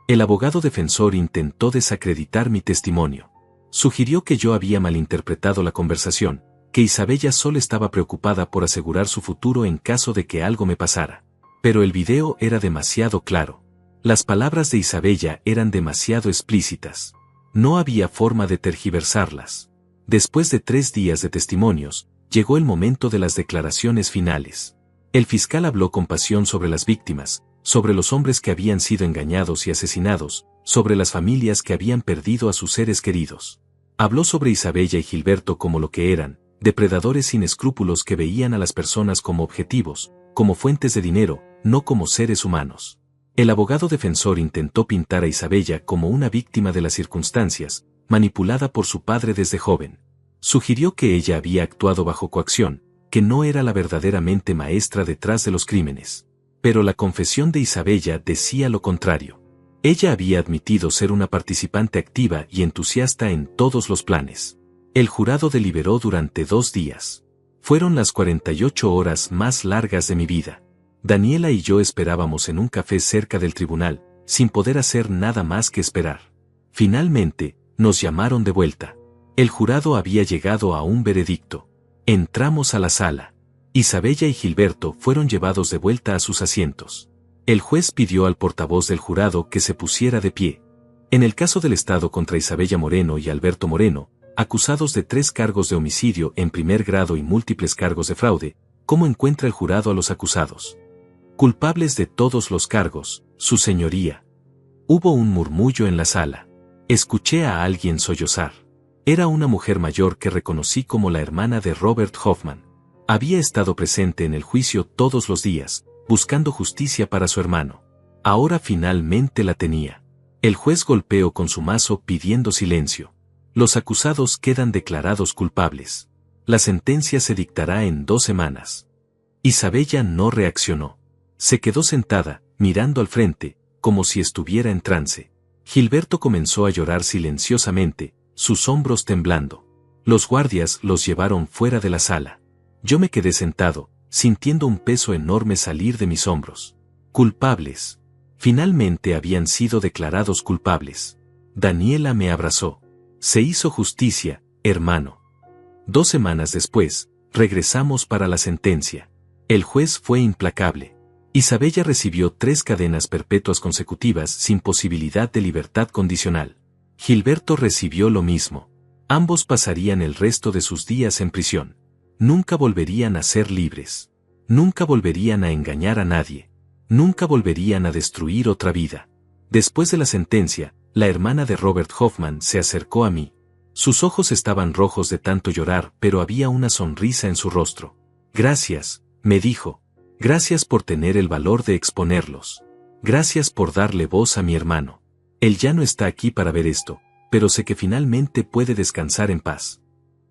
El abogado defensor intentó desacreditar mi testimonio. Sugirió que yo había malinterpretado la conversación, que Isabella solo estaba preocupada por asegurar su futuro en caso de que algo me pasara. Pero el video era demasiado claro. Las palabras de Isabella eran demasiado explícitas. No había forma de tergiversarlas. Después de 3 días de testimonios, llegó el momento de las declaraciones finales. El fiscal habló con pasión sobre las víctimas, sobre los hombres que habían sido engañados y asesinados, sobre las familias que habían perdido a sus seres queridos. Habló sobre Isabella y Gilberto como lo que eran, depredadores sin escrúpulos que veían a las personas como objetivos, como fuentes de dinero, no como seres humanos. El abogado defensor intentó pintar a Isabella como una víctima de las circunstancias, manipulada por su padre desde joven. Sugirió que ella había actuado bajo coacción, que no era la verdaderamente maestra detrás de los crímenes. Pero la confesión de Isabella decía lo contrario. Ella había admitido ser una participante activa y entusiasta en todos los planes. El jurado deliberó durante 2 días. Fueron las 48 horas más largas de mi vida. Daniela y yo esperábamos en un café cerca del tribunal, sin poder hacer nada más que esperar. Finalmente, nos llamaron de vuelta. El jurado había llegado a un veredicto. Entramos a la sala. Isabella y Gilberto fueron llevados de vuelta a sus asientos. El juez pidió al portavoz del jurado que se pusiera de pie. En el caso del Estado contra Isabella Moreno y Alberto Moreno, acusados de 3 cargos de homicidio en primer grado y múltiples cargos de fraude, ¿cómo encuentra el jurado a los acusados? Culpables de todos los cargos, su señoría. Hubo un murmullo en la sala. Escuché a alguien sollozar. Era una mujer mayor que reconocí como la hermana de Robert Hoffman. Había estado presente en el juicio todos los días, buscando justicia para su hermano. Ahora finalmente la tenía. El juez golpeó con su mazo pidiendo silencio. Los acusados quedan declarados culpables. La sentencia se dictará en 2 semanas. Isabella no reaccionó. Se quedó sentada, mirando al frente, como si estuviera en trance. Gilberto comenzó a llorar silenciosamente, sus hombros temblando. Los guardias los llevaron fuera de la sala. Yo me quedé sentado, sintiendo un peso enorme salir de mis hombros. Culpables. Finalmente habían sido declarados culpables. Daniela me abrazó. Se hizo justicia, hermano. 2 semanas después, regresamos para la sentencia. El juez fue implacable. Isabella recibió 3 cadenas perpetuas consecutivas sin posibilidad de libertad condicional. Gilberto recibió lo mismo. Ambos pasarían el resto de sus días en prisión. Nunca volverían a ser libres. Nunca volverían a engañar a nadie. Nunca volverían a destruir otra vida. Después de la sentencia, la hermana de Robert Hoffman se acercó a mí. Sus ojos estaban rojos de tanto llorar, pero había una sonrisa en su rostro. Gracias, me dijo. Gracias por tener el valor de exponerlos. Gracias por darle voz a mi hermano. Él ya no está aquí para ver esto, pero sé que finalmente puede descansar en paz.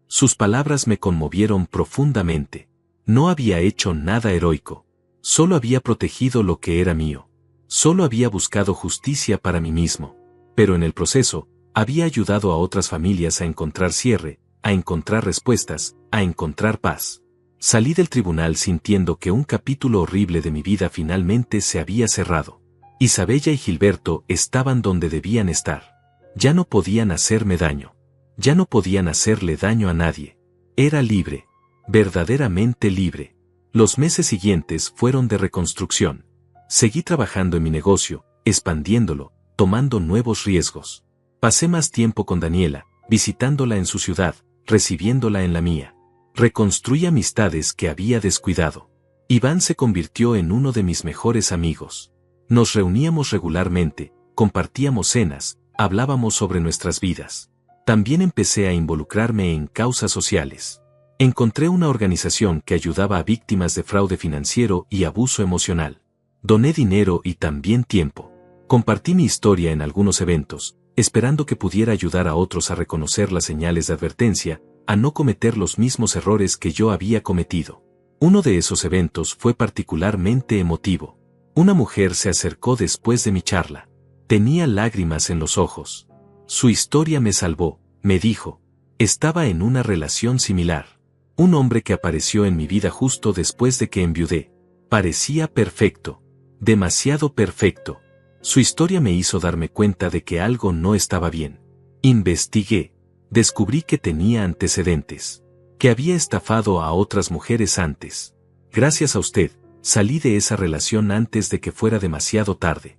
Sus palabras me conmovieron profundamente. No había hecho nada heroico. Solo había protegido lo que era mío. Solo había buscado justicia para mí mismo. Pero en el proceso, había ayudado a otras familias a encontrar cierre, a encontrar respuestas, a encontrar paz. Salí del tribunal sintiendo que un capítulo horrible de mi vida finalmente se había cerrado. Isabella y Gilberto estaban donde debían estar. Ya no podían hacerme daño. Ya no podían hacerle daño a nadie. Era libre. Verdaderamente libre. Los meses siguientes fueron de reconstrucción. Seguí trabajando en mi negocio, expandiéndolo, tomando nuevos riesgos. Pasé más tiempo con Daniela, visitándola en su ciudad, recibiéndola en la mía. Reconstruí amistades que había descuidado. Iván se convirtió en uno de mis mejores amigos. Nos reuníamos regularmente, compartíamos cenas, hablábamos sobre nuestras vidas. También empecé a involucrarme en causas sociales. Encontré una organización que ayudaba a víctimas de fraude financiero y abuso emocional. Doné dinero y también tiempo. Compartí mi historia en algunos eventos, esperando que pudiera ayudar a otros a reconocer las señales de advertencia, a no cometer los mismos errores que yo había cometido. Uno de esos eventos fue particularmente emotivo. Una mujer se acercó después de mi charla. Tenía lágrimas en los ojos. Su historia me salvó, me dijo. Estaba en una relación similar. Un hombre que apareció en mi vida justo después de que enviudé. Parecía perfecto. Demasiado perfecto. Su historia me hizo darme cuenta de que algo no estaba bien. Investigué. Descubrí que tenía antecedentes. Que había estafado a otras mujeres antes. Gracias a usted, salí de esa relación antes de que fuera demasiado tarde.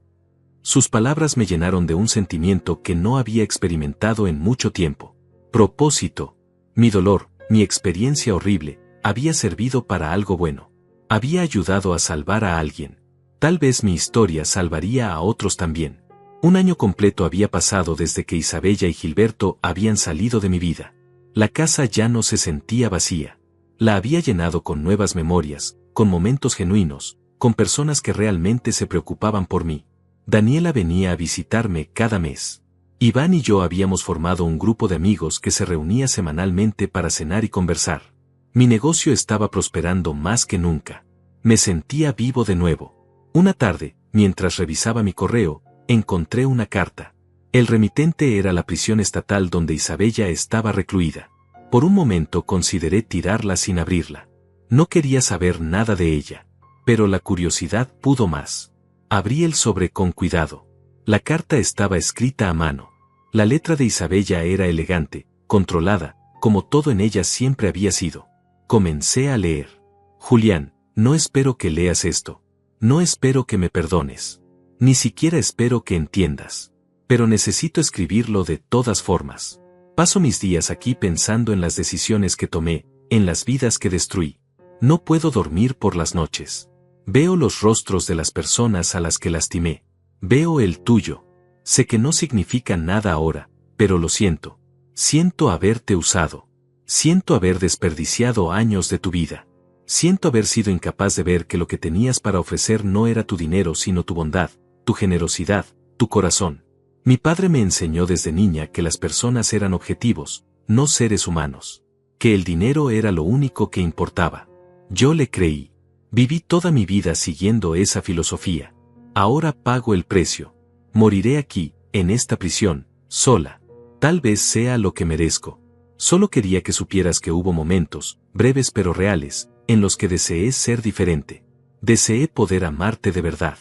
Sus palabras me llenaron de un sentimiento que no había experimentado en mucho tiempo. Propósito. Mi dolor, mi experiencia horrible, había servido para algo bueno. Había ayudado a salvar a alguien. Tal vez mi historia salvaría a otros también. Un año completo había pasado desde que Isabella y Gilberto habían salido de mi vida. La casa ya no se sentía vacía. La había llenado con nuevas memorias, con momentos genuinos, con personas que realmente se preocupaban por mí. Daniela venía a visitarme cada mes. Iván y yo habíamos formado un grupo de amigos que se reunía semanalmente para cenar y conversar. Mi negocio estaba prosperando más que nunca. Me sentía vivo de nuevo. Una tarde, mientras revisaba mi correo, encontré una carta. El remitente era la prisión estatal donde Isabella estaba recluida. Por un momento consideré tirarla sin abrirla. No quería saber nada de ella. Pero la curiosidad pudo más. Abrí el sobre con cuidado. La carta estaba escrita a mano. La letra de Isabella era elegante, controlada, como todo en ella siempre había sido. Comencé a leer. Julián, no espero que leas esto. No espero que me perdones. Ni siquiera espero que entiendas. Pero necesito escribirlo de todas formas. Paso mis días aquí pensando en las decisiones que tomé, en las vidas que destruí. No puedo dormir por las noches. Veo los rostros de las personas a las que lastimé. Veo el tuyo. Sé que no significa nada ahora, pero lo siento. Siento haberte usado. Siento haber desperdiciado años de tu vida. Siento haber sido incapaz de ver que lo que tenías para ofrecer no era tu dinero sino tu bondad, tu generosidad, tu corazón. Mi padre me enseñó desde niña que las personas eran objetivos, no seres humanos. Que el dinero era lo único que importaba. Yo le creí. Viví toda mi vida siguiendo esa filosofía. Ahora pago el precio. Moriré aquí, en esta prisión, sola. Tal vez sea lo que merezco. Solo quería que supieras que hubo momentos, breves pero reales, en los que deseé ser diferente. Deseé poder amarte de verdad.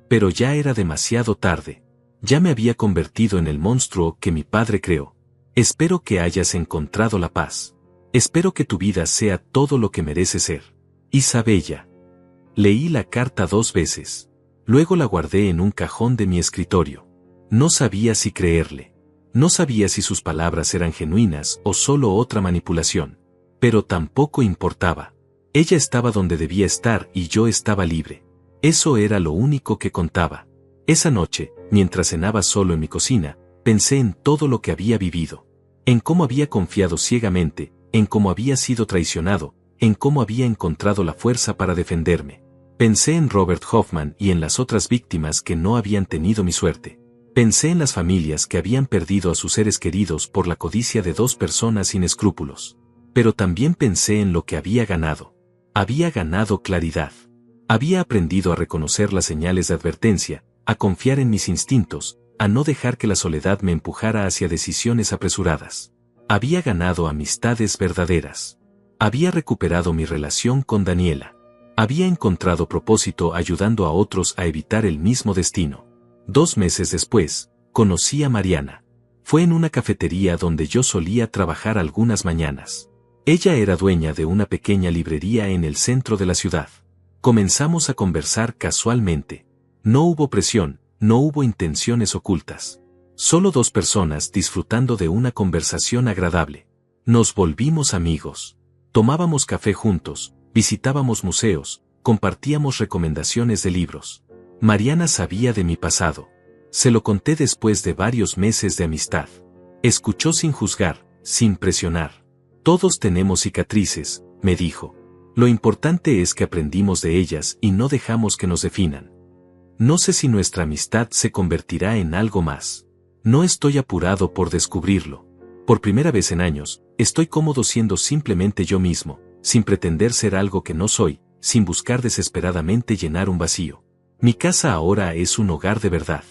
Pero ya era demasiado tarde. Ya me había convertido en el monstruo que mi padre creó. Espero que hayas encontrado la paz. Espero que tu vida sea todo lo que merece ser. Isabella. Leí la carta 2 veces. Luego la guardé en un cajón de mi escritorio. No sabía si creerle. No sabía si sus palabras eran genuinas o solo otra manipulación. Pero tampoco importaba. Ella estaba donde debía estar y yo estaba libre. Eso era lo único que contaba. Esa noche, mientras cenaba solo en mi cocina, pensé en todo lo que había vivido. En cómo había confiado ciegamente, en cómo había sido traicionado, en cómo había encontrado la fuerza para defenderme. Pensé en Robert Hoffman y en las otras víctimas que no habían tenido mi suerte. Pensé en las familias que habían perdido a sus seres queridos por la codicia de dos personas sin escrúpulos. Pero también pensé en lo que había ganado. Había ganado claridad. Había aprendido a reconocer las señales de advertencia, a confiar en mis instintos, a no dejar que la soledad me empujara hacia decisiones apresuradas. Había ganado amistades verdaderas. Había recuperado mi relación con Daniela. Había encontrado propósito ayudando a otros a evitar el mismo destino. 2 meses después, conocí a Mariana. Fue en una cafetería donde yo solía trabajar algunas mañanas. Ella era dueña de una pequeña librería en el centro de la ciudad. Comenzamos a conversar casualmente. No hubo presión, no hubo intenciones ocultas. Solo 2 personas disfrutando de una conversación agradable. Nos volvimos amigos. Tomábamos café juntos, visitábamos museos, compartíamos recomendaciones de libros. Mariana sabía de mi pasado. Se lo conté después de varios meses de amistad. Escuchó sin juzgar, sin presionar. Todos tenemos cicatrices, me dijo. Lo importante es que aprendimos de ellas y no dejamos que nos definan. No sé si nuestra amistad se convertirá en algo más. No estoy apurado por descubrirlo. Por primera vez en años, estoy cómodo siendo simplemente yo mismo, sin pretender ser algo que no soy, sin buscar desesperadamente llenar un vacío. Mi casa ahora es un hogar de verdad.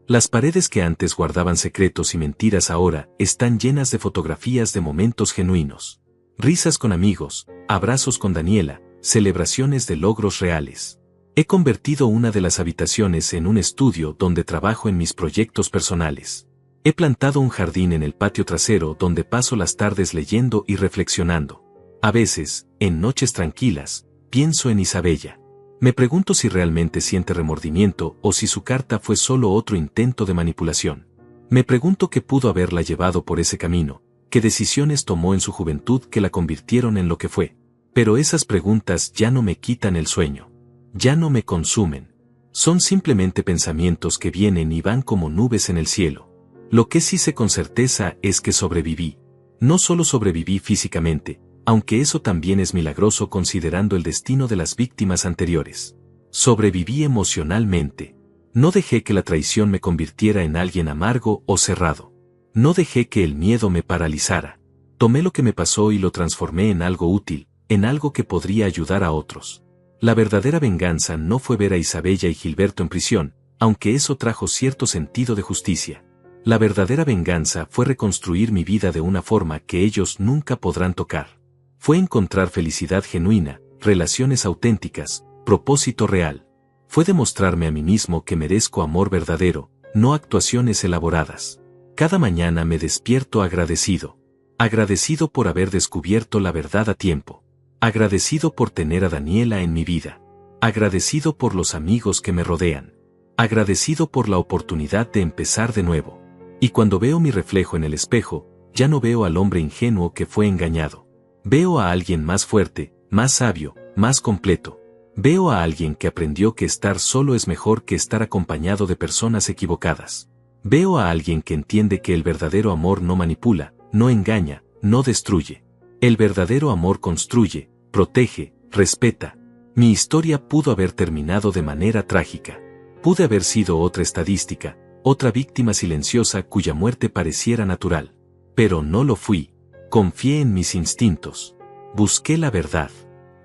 Las paredes que antes guardaban secretos y mentiras ahora están llenas de fotografías de momentos genuinos. Risas con amigos, abrazos con Daniela, celebraciones de logros reales. He convertido una de las habitaciones en un estudio donde trabajo en mis proyectos personales. He plantado un jardín en el patio trasero donde paso las tardes leyendo y reflexionando. A veces, en noches tranquilas, pienso en Isabella. Me pregunto si realmente siente remordimiento o si su carta fue solo otro intento de manipulación. Me pregunto qué pudo haberla llevado por ese camino, qué decisiones tomó en su juventud que la convirtieron en lo que fue. Pero esas preguntas ya no me quitan el sueño. Ya no me consumen. Son simplemente pensamientos que vienen y van como nubes en el cielo. Lo que sí sé con certeza es que sobreviví. No solo sobreviví físicamente, aunque eso también es milagroso considerando el destino de las víctimas anteriores. Sobreviví emocionalmente. No dejé que la traición me convirtiera en alguien amargo o cerrado. No dejé que el miedo me paralizara. Tomé lo que me pasó y lo transformé en algo útil, en algo que podría ayudar a otros. La verdadera venganza no fue ver a Isabella y Gilberto en prisión, aunque eso trajo cierto sentido de justicia. La verdadera venganza fue reconstruir mi vida de una forma que ellos nunca podrán tocar. Fue encontrar felicidad genuina, relaciones auténticas, propósito real. Fue demostrarme a mí mismo que merezco amor verdadero, no actuaciones elaboradas. Cada mañana me despierto agradecido. Agradecido por haber descubierto la verdad a tiempo. Agradecido por tener a Daniela en mi vida. Agradecido por los amigos que me rodean. Agradecido por la oportunidad de empezar de nuevo. Y cuando veo mi reflejo en el espejo, ya no veo al hombre ingenuo que fue engañado. Veo a alguien más fuerte, más sabio, más completo. Veo a alguien que aprendió que estar solo es mejor que estar acompañado de personas equivocadas. Veo a alguien que entiende que el verdadero amor no manipula, no engaña, no destruye. El verdadero amor construye, protege, respeta. Mi historia pudo haber terminado de manera trágica. Pude haber sido otra estadística, otra víctima silenciosa cuya muerte pareciera natural. Pero no lo fui. Confié en mis instintos. Busqué la verdad.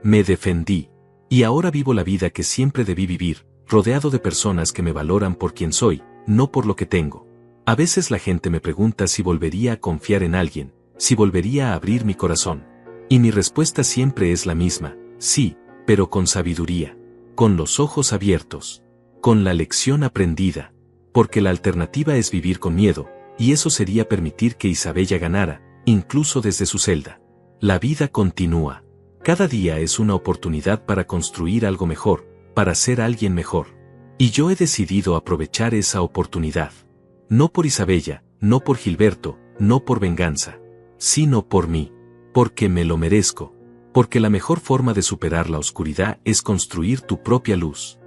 Me defendí. Y ahora vivo la vida que siempre debí vivir, rodeado de personas que me valoran por quien soy, no por lo que tengo. A veces la gente me pregunta si volvería a confiar en alguien, si volvería a abrir mi corazón. Y mi respuesta siempre es la misma, sí, pero con sabiduría, con los ojos abiertos, con la lección aprendida. Porque la alternativa es vivir con miedo, y eso sería permitir que Isabella ganara, incluso desde su celda. La vida continúa. Cada día es una oportunidad para construir algo mejor, para ser alguien mejor. Y yo he decidido aprovechar esa oportunidad. No por Isabella, no por Gilberto, no por venganza, sino por mí. Porque me lo merezco. Porque la mejor forma de superar la oscuridad es construir tu propia luz.